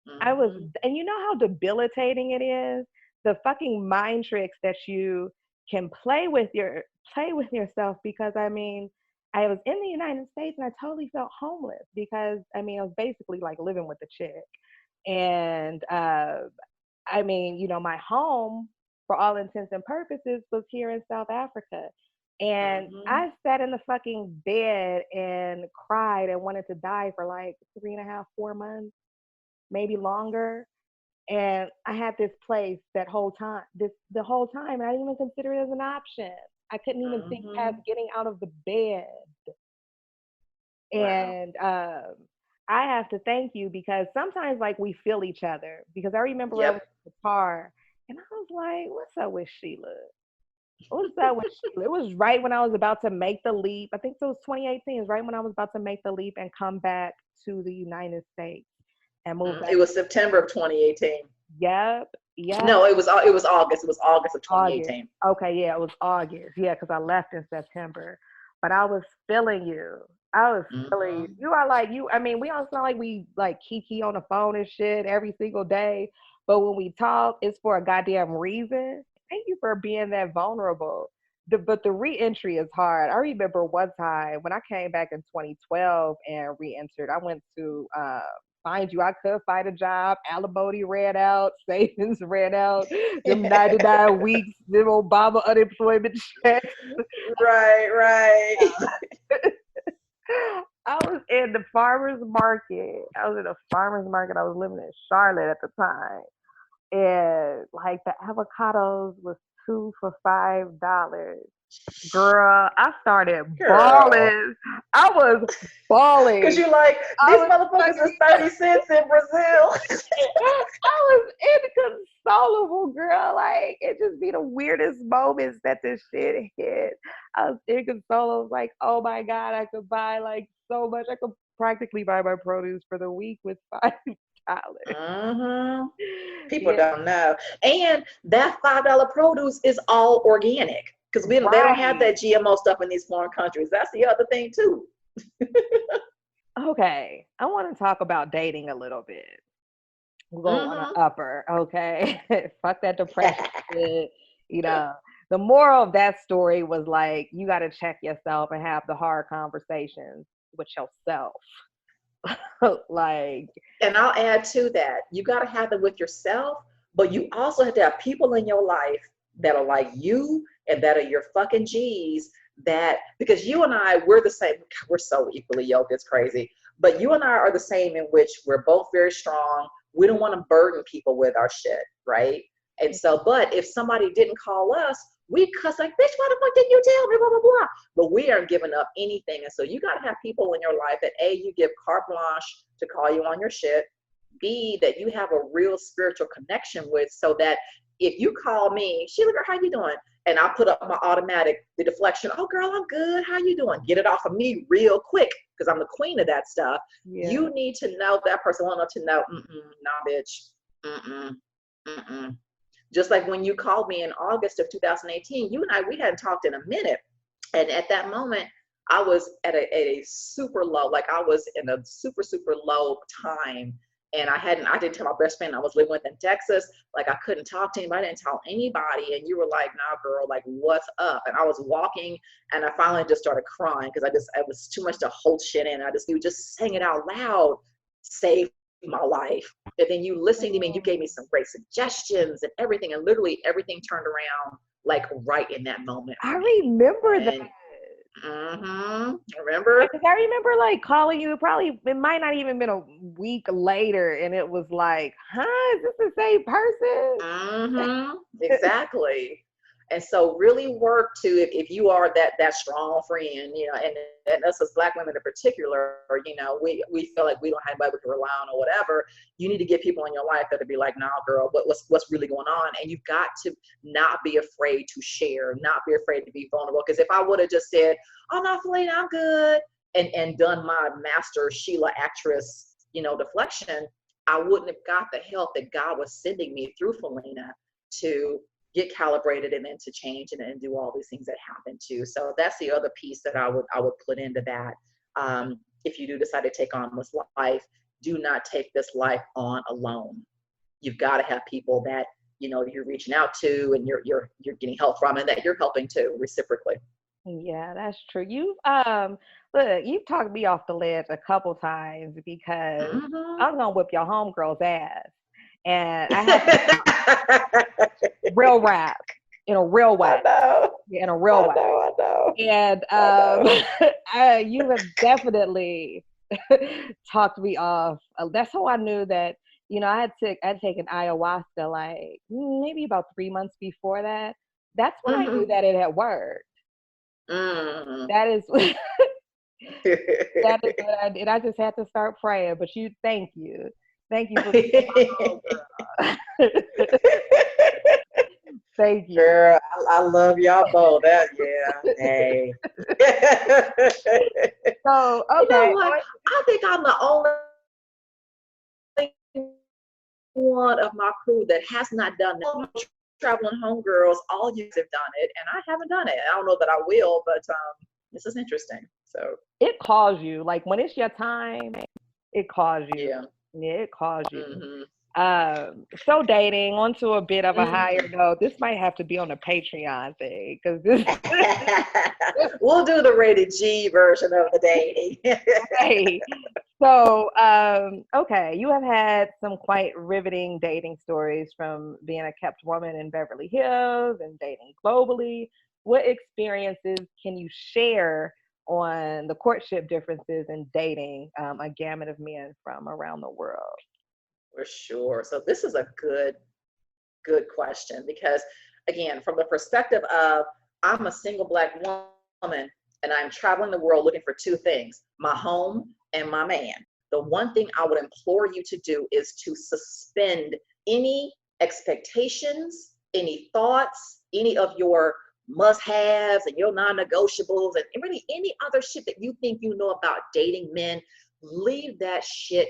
And you know how debilitating it is? The fucking mind tricks that you can play with yourself, because I mean, I was in the United States and I totally felt homeless because I mean, I was basically like living with a chick. And I mean, you know, my home for all intents and purposes was here in South Africa. And I sat in the fucking bed and cried and wanted to die for like 3.5, 4 months, maybe longer. And I had this place the whole time. And I didn't even consider it as an option. I couldn't even think past getting out of the bed. Wow. And I have to thank you because sometimes like we feel each other. Because I remember I was in the car and I was like, what's up with Sheila? What's up with Sheila? It was right when I was about to make the leap. I think it was 2018. It was right when I was about to make the leap and come back to the United States. It was September of 2018. Yep. No, it was August. It was August of 2018. August. Okay, yeah, it was August. Yeah, because I left in September. But I was feeling you. I was feeling you. Are like you. I mean, we don't sound like we like kiki on the phone and shit every single day. But when we talk, it's for a goddamn reason. Thank you for being that vulnerable. But the re-entry is hard. I remember one time when I came back in 2012 and re-entered, I went to mind you, I could find a job. Alimony ran out, savings ran out. Them 99 weeks, them Obama unemployment checks. Right. I was in the farmer's market. I was living in Charlotte at the time. And like the avocados was 2 for $5. Girl, I started bawling. I was bawling. Because you're like, these motherfuckers is 30 cents in Brazil. I was inconsolable, girl. Like, it just be the weirdest moments that this shit hit. I was inconsolable. Like, oh my God, I could buy like so much. I could practically buy my produce for the week with $5. People don't know. And that $5 produce is all organic. Because they don't have that GMO stuff in these foreign countries. That's the other thing too. Okay. I want to talk about dating a little bit. We're going on an upper, okay? Fuck that depression shit. You know, the moral of that story was like, you got to check yourself and have the hard conversations with yourself. Like, and I'll add to that, you got to have them with yourself, but you also have to have people in your life that are like you and that are your fucking G's, that, because you and I, we're the same. We're so equally yoked, it's crazy. But you and I are the same in which we're both very strong. We don't want to burden people with our shit, right? And so, but if somebody didn't call us, we cuss like, bitch, why the fuck didn't you tell me, blah, blah, blah. But we aren't giving up anything. And so you got to have people in your life that A, you give carte blanche to call you on your shit. B, that you have a real spiritual connection with, so that if you call me, Sheila, girl, how you doing? And I put up my automatic, the deflection, oh girl, I'm good, how you doing? Get it off of me real quick, because I'm the queen of that stuff. Yeah. You need to know, that person want to know, nah, bitch, Just like when you called me in August of 2018, you and I, we hadn't talked in a minute. And at that moment, I was at a super low, like I was in a super, super low time. And I didn't tell my best friend I was living with in Texas. Like I couldn't talk to anybody, I didn't tell anybody. And you were like, nah, girl, like what's up? And I was walking and I finally just started crying because it was too much to hold shit in. You just saying it out loud saved my life. And then you listening to me and you gave me some great suggestions and everything. And literally everything turned around like right in that moment. I remember that. Remember? Because I remember like calling you, it might not even been a week later, and it was like, huh, is this the same person? Exactly. And so really work to, if you are that strong friend, you know, and us as Black women in particular, you know, we feel like we don't have anybody we can rely on or whatever. You need to get people in your life that'll be like, nah, girl, what's really going on? And you've got to not be afraid to share, not be afraid to be vulnerable. Because if I would have just said, oh no, Felina, I'm good, and done my master Sheila actress, you know, deflection, I wouldn't have got the help that God was sending me through Felina to get calibrated and then to change and do all these things that happen too. So that's the other piece that I would put into that. If you do decide to take on this life, do not take this life on alone. You've got to have people that, you know, you're reaching out to and you're getting help from and that you're helping too reciprocally. Yeah, that's true. You've talked me off the ledge a couple times because I'm gonna whip your homegirl's ass. And I have real rap in a real way. In a real way. I know. And you have definitely talked me off. That's how I knew that, you know, I'd taken ayahuasca like maybe about 3 months before that. That's when I knew that it had worked. That is what I did. I just had to start praying. But thank you. Thank you for being my homegirl. Thank you. Girl, I love y'all both. Hey. So, okay. You know what? I think I'm the only one of my crew that has not done that. Traveling homegirls, all you have done it, and I haven't done it. I don't know that I will, but this is interesting. So it calls you, like when it's your time, it calls you. Yeah, it calls you. So dating, onto a bit of a higher note. This might have to be on a Patreon thing because this. We'll do the rated G version of the dating. Hey, so okay, you have had some quite riveting dating stories, from being a kept woman in Beverly Hills and dating globally. What experiences can you share on the courtship differences in dating a gamut of men from around the world? For sure. So this is a good question, because again, from the perspective of I'm a single Black woman and I'm traveling the world looking for two things: my home and my man. The one thing I would implore you to do is to suspend any expectations, any thoughts, any of your must-haves and your non-negotiables, and really any other shit that you think you know about dating men. Leave that shit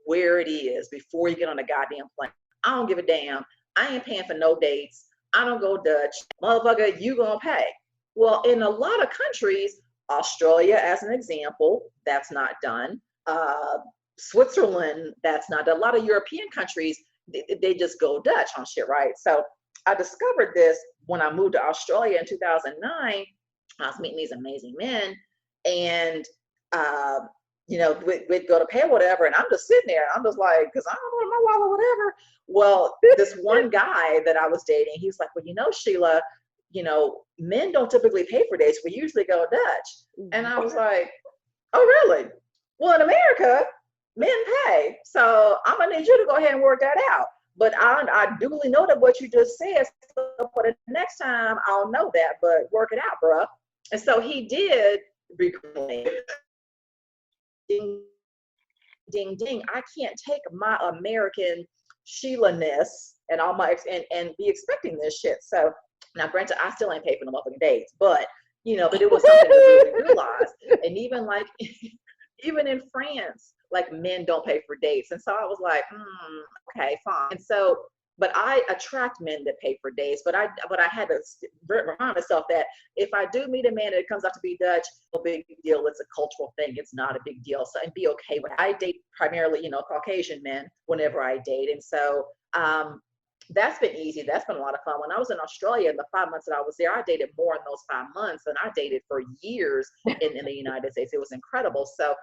where it is before you get on a goddamn plane. I don't give a damn. I ain't paying for no dates. I don't go Dutch. Motherfucker, you gonna pay. Well, in a lot of countries, Australia as an example, that's not done. Switzerland, that's not done. A lot of European countries, they just go Dutch on shit, right? So I discovered this when I moved to Australia in 2009. I was meeting these amazing men, and you know, we'd go to pay whatever, and I'm just sitting there. I'm just like, because I don't know my wallet, whatever. Well, this one guy that I was dating, he was like, well, you know, Sheila, you know, men don't typically pay for dates. We usually go Dutch. And I was like, oh, really? Well, in America, men pay. So I'm going to need you to go ahead and work that out. But I duly know that what you just said, so for the next time, I'll know that, but work it out, bruh. And so he did. Ding, ding, ding. I can't take my American Sheila-ness and all my and be expecting this shit. So now, granted, I still ain't paid for the motherfucking dates, but but it was something to really realize. And even like, even in France, like men don't pay for dates. And so I was like, okay, fine. And so, but I attract men that pay for dates. But I had to remind myself that if I do meet a man and it comes out to be Dutch, no big deal. It's a cultural thing. It's not a big deal. So, and be okay with it. I date primarily, Caucasian men whenever I date. And so, that's been easy. That's been a lot of fun. When I was in Australia, in the 5 months that I was there, I dated more in those 5 months than I dated for years in the United States. It was incredible. So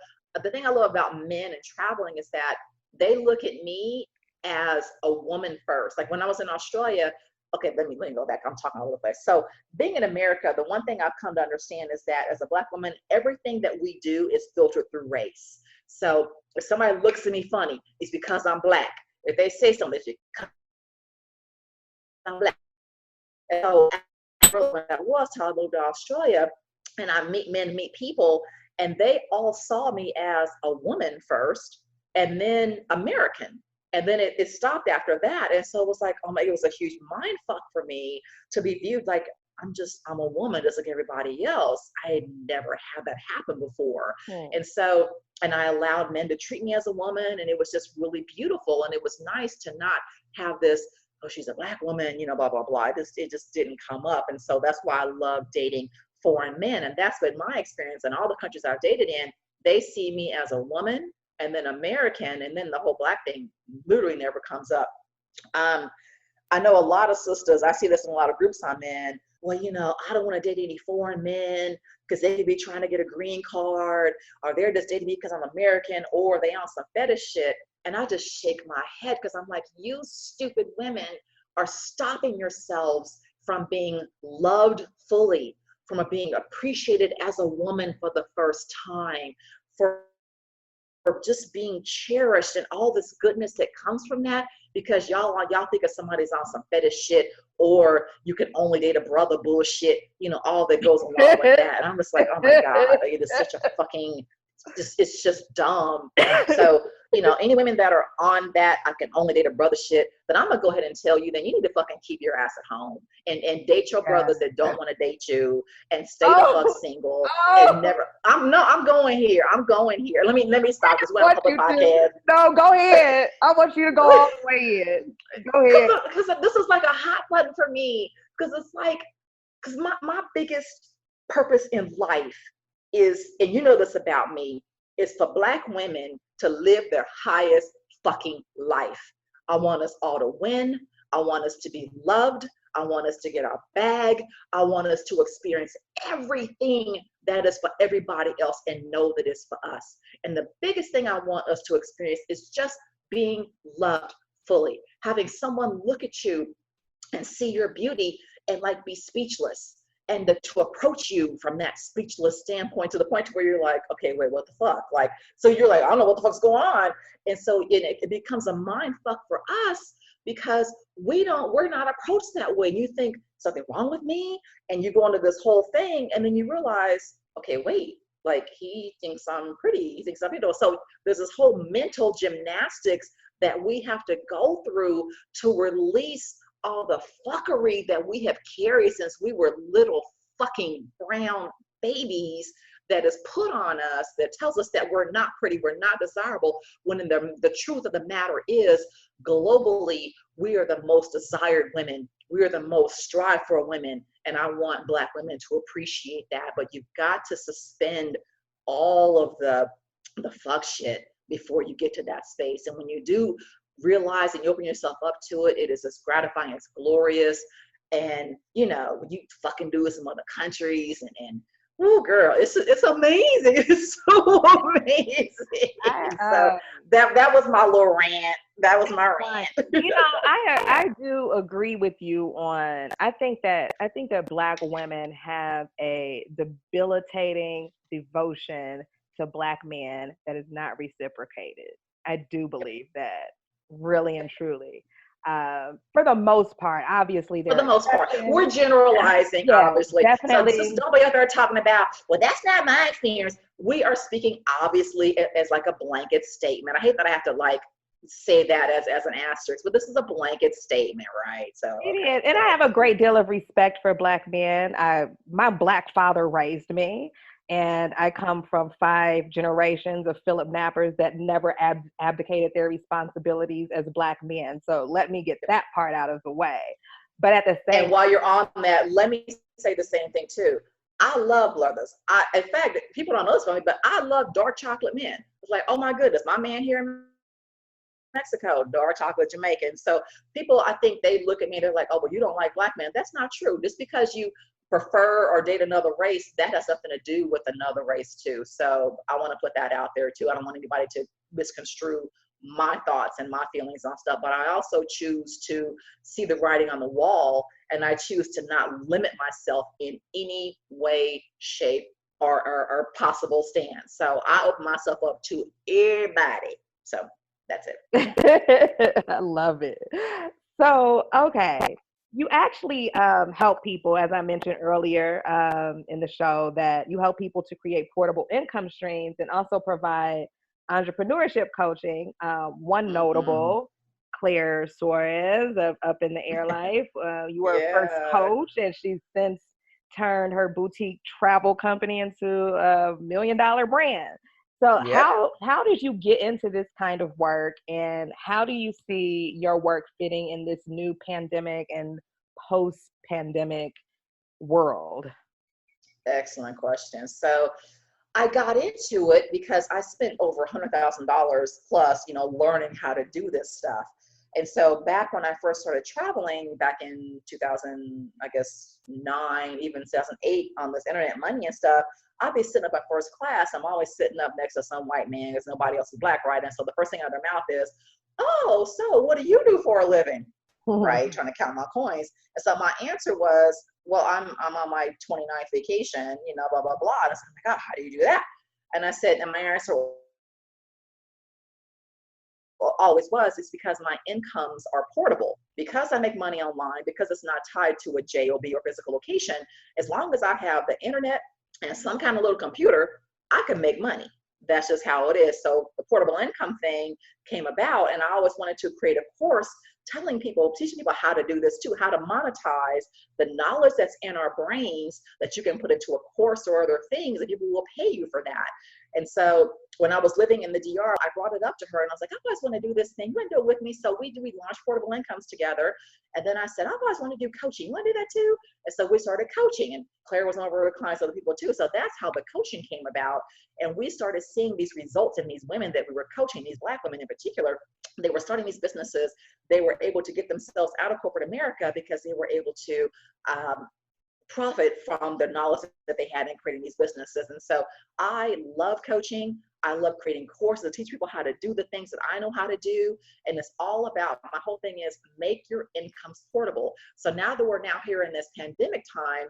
the thing I love about men and traveling is that they look at me as a woman first. Like when I was in Australia, okay, let me go back. I'm talking all over the place. So being in America, the one thing I've come to understand is that as a Black woman, everything that we do is filtered through race. So if somebody looks at me funny, it's because I'm Black. If they say something, it's because I'm Black. And so when I was till I moved to Australia, and I meet people, and they all saw me as a woman first, and then American, and then it stopped after that. And so it was like, it was a huge mind fuck for me to be viewed like I'm a woman just like everybody else. I had never had that happen before. And so, and I allowed men to treat me as a woman, and it was just really beautiful. And it was nice to not have this, oh, she's a Black woman, blah, blah, blah. It just didn't come up. And so that's why I love dating foreign men. And that's been my experience in all the countries I've dated in. They see me as a woman, and then American, and then the whole Black thing literally never comes up. I know a lot of sisters, I see this in a lot of groups I'm in, well, I don't want to date any foreign men because they could be trying to get a green card, or they're just dating me because I'm American, or they on some fetish shit. And I just shake my head because I'm like, you stupid women are stopping yourselves from being loved fully, from being appreciated as a woman for the first time, for just being cherished and all this goodness that comes from that, because y'all think of somebody's on some fetish shit, or you can only date a brother bullshit, all that goes along with that. And I'm just like, oh my God, it is such a fucking, it's just dumb. So, any women that are on that, I can only date a brother shit, then I'm gonna go ahead and tell you, then you need to fucking keep your ass at home and date your brothers that don't want to date you, and stay the fuck single and never. I'm going here. Let me stop this. We're on a public podcast. No, go ahead. I want you to go all the way in. Go ahead. Because this is like a hot button for me. Because it's like, because my biggest purpose in life is, and you know this about me, is for Black women to live their highest fucking life. I want us all to win. I want us to be loved. I want us to get our bag. I want us to experience everything that is for everybody else and know that it's for us. And the biggest thing I want us to experience is just being loved fully. Having someone look at you and see your beauty and like be speechless, and to approach you from that speechless standpoint, to the point where you're like, okay, wait, what the fuck? Like, so you're like, I don't know what the fuck's going on. And so it becomes a mind fuck for us, because we're not approached that way. And you think something wrong with me, and you go into this whole thing, and then you realize, okay, wait, like he thinks I'm pretty, he thinks I'm beautiful. So there's this whole mental gymnastics that we have to go through to release all the fuckery that we have carried since we were little fucking brown babies, that is put on us, that tells us that we're not pretty, we're not desirable, when the truth of the matter is, globally, we are the most desired women. We are the most strive for women. And I want Black women to appreciate that. But you've got to suspend all of the fuck shit before you get to that space. And when you do realize and you open yourself up to it, it is as gratifying, it's glorious. And you fucking do it in some other countries, and oh girl, it's amazing. It's so amazing. So that was my little rant. That was my rant. I do agree with you on, I think that Black women have a debilitating devotion to Black men that is not reciprocated. I do believe that, really and truly. For the most part, obviously. For the most part, we're generalizing, obviously. Definitely. So just nobody out there talking about, well, that's not my experience. We are speaking, obviously, as like a blanket statement. I hate that I have to say that as an asterisk, but this is a blanket statement, right? So It is. And I have a great deal of respect for Black men. My Black father raised me, and I come from 5 generations of Philip Nappers that never abdicated their responsibilities as Black men. So let me get that part out of the way. But at the same And while you're on that, let me say the same thing too. I love brothers. In fact, people don't know this about me, but I love dark chocolate men. It's like, oh my goodness, my man here in Mexico, dark chocolate Jamaican. So people, I think they look at me, they're like, oh, well, you don't like Black men. That's not true. Just because you prefer or date another race, that has something to do with another race too. So I want to put that out there too. I don't want anybody to misconstrue my thoughts and my feelings on stuff, but I also choose to see the writing on the wall, and I choose to not limit myself in any way, shape, or possible stance. So I open myself up to everybody. So that's it. I love it. So, okay. You actually help people, as I mentioned earlier in the show, that you help people to create portable income streams and also provide entrepreneurship coaching. One notable, Claire Suarez of Up in the Air Life. You were a first coach, and she's since turned her boutique travel company into a $1 million brand. So how did you get into this kind of work, and how do you see your work fitting in this new pandemic and post-pandemic world? Excellent question. So I got into it because I spent over $100,000 plus, learning how to do this stuff. And so back when I first started traveling back in 2000, I guess 9, even 2008 on this internet money and stuff, I'd be sitting up at first class. I'm always sitting up next to some white man because nobody else is Black, right? And so the first thing out of their mouth is, oh, so what do you do for a living? Right? Trying to count my coins. And so my answer was, well, I'm on my 29th vacation, blah, blah, blah. And I said, oh my God, how do you do that? And I said, and my answer always was, it's because my incomes are portable. Because I make money online, because it's not tied to a job or physical location, as long as I have the internet and some kind of little computer, I can make money. That's just how it is. So the portable income thing came about, and I always wanted to create a course teaching people how to do this too, how to monetize the knowledge that's in our brains that you can put into a course or other things, and people will pay you for that. And so when I was living in the DR, I brought it up to her, and I was like, I always want to do this thing. You want to do it with me? So we launched Portable Incomes together. And then I said, I always want to do coaching. You want to do that too? And so we started coaching, and Claire was one of our clients, other people too. So that's how the coaching came about. And we started seeing these results in these women that we were coaching, these Black women in particular. They were starting these businesses. They were able to get themselves out of corporate America because they were able to profit from the knowledge that they had in creating these businesses. And so I love coaching. I love creating courses to teach people how to do the things that I know how to do. And it's all about, my whole thing is make your incomes portable. So now that we're now here in this pandemic time,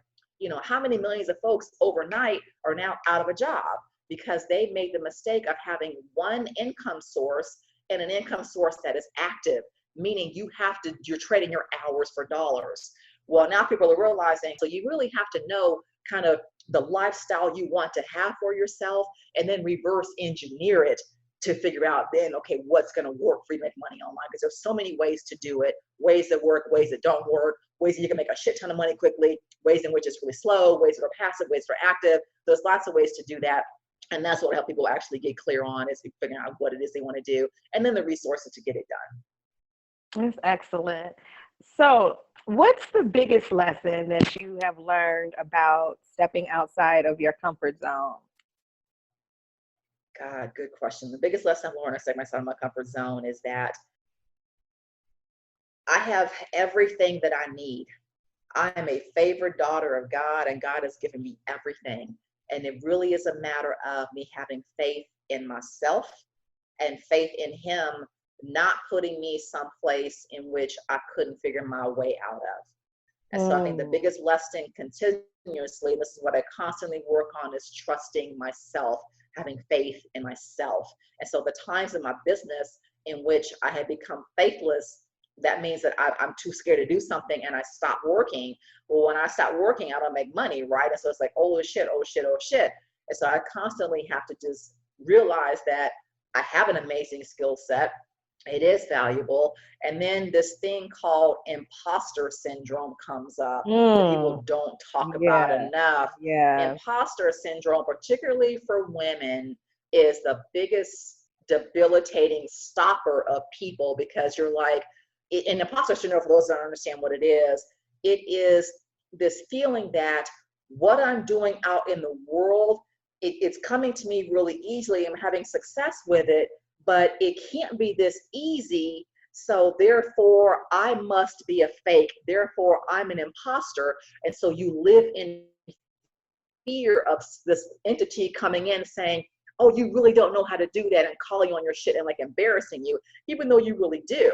how many millions of folks overnight are now out of a job because they made the mistake of having one income source, and an income source that is active, meaning you're trading your hours for dollars. Well, now people are realizing, so you really have to know kind of the lifestyle you want to have for yourself, and then reverse engineer it to figure out then, okay, what's going to work for you to make money online? Because there's so many ways to do it, ways that work, ways that don't work, ways that you can make a shit ton of money quickly, ways in which it's really slow, ways that are passive, ways that are active. There's lots of ways to do that. And that's what help people actually get clear on, is figuring out what it is they want to do, and then the resources to get it done. That's excellent. So what's the biggest lesson that you have learned about stepping outside of your comfort zone? God, good question. The biggest lesson I've learned stepping outside of my comfort zone is that I have everything that I need. I am a favored daughter of God, and God has given me everything. And it really is a matter of me having faith in myself and faith in Him, not putting me someplace in which I couldn't figure my way out of. And so I think the biggest lesson continuously, this is what I constantly work on, is trusting myself, having faith in myself. And so the times in my business in which I had become faithless, that means that I'm too scared to do something and I stop working. Well, when I stop working, I don't make money, right? And so it's like, oh shit, oh shit, oh shit. And so I constantly have to just realize that I have an amazing skill set. It is valuable. And then this thing called imposter syndrome comes up that people don't talk about Yeah. enough. Yeah. Imposter syndrome, particularly for women, is the biggest debilitating stopper of people, because you're like, in imposter syndrome, for those that don't understand what it is this feeling that what I'm doing out in the world, it's coming to me really easily. I'm having success with it, but it can't be this easy. So therefore, I must be a fake. Therefore, I'm an imposter. And so you live in fear of this entity coming in saying, oh, you really don't know how to do that, and calling on your shit and like embarrassing you, even though you really do.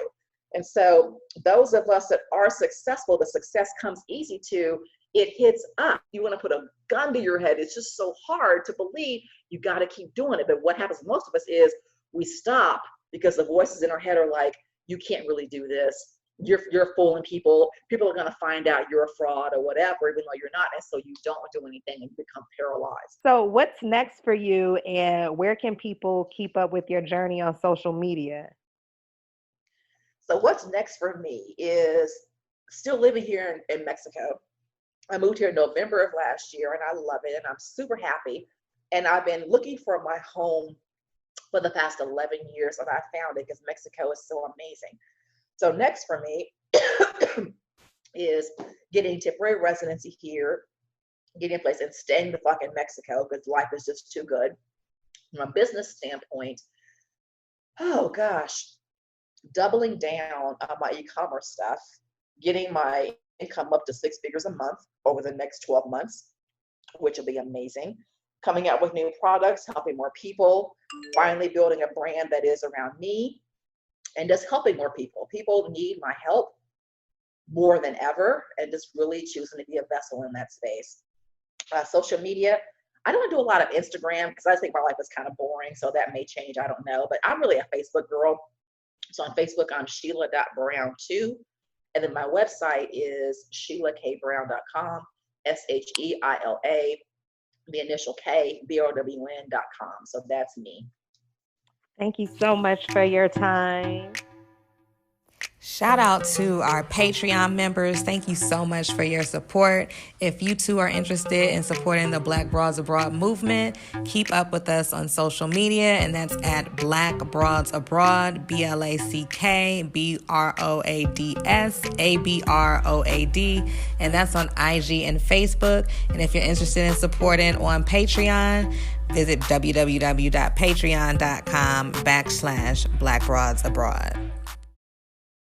And so those of us that are successful, the success comes easy to, it hits up. You want to put a gun to your head. It's just so hard to believe. You got to keep doing it. But what happens to most of us is we stop because the voices in our head are like, you can't really do this. You're fooling people. People are going to find out you're a fraud or whatever, even though you're not. And so you don't do anything and you become paralyzed. So what's next for you, and where can people keep up with your journey on social media? So what's next for me is still living here in Mexico. I moved here in November of last year, and I love it, and I'm super happy. And I've been looking for my home for the past 11 years, and I found it because Mexico is so amazing. So next for me is getting temporary residency here, getting a place and staying the fuck in Mexico because life is just too good. From a business standpoint, oh gosh, doubling down on my e-commerce stuff, getting my income up to 6 figures a month over the next 12 months, which will be amazing. Coming out with new products, helping more people, finally building a brand that is around me, and just helping more people. People need my help more than ever, and just really choosing to be a vessel in that space. Social media, I don't do a lot of Instagram because I think my life is kind of boring, so that may change, I don't know. But I'm really a Facebook girl. So on Facebook, I'm Sheila.Brown2. And then my website is SheilaKBrown.com, SHEILA, the initial K, BRWN.com. So that's me. Thank you so much for your time. Shout out to our Patreon members. Thank you so much for your support. If you too are interested in supporting the Black Broads Abroad movement, keep up with us on social media, and that's at Black Broads Abroad, BLACKBROADSABROAD, and that's on IG and Facebook. And if you're interested in supporting on Patreon, visit www.patreon.com/Black Broads Abroad.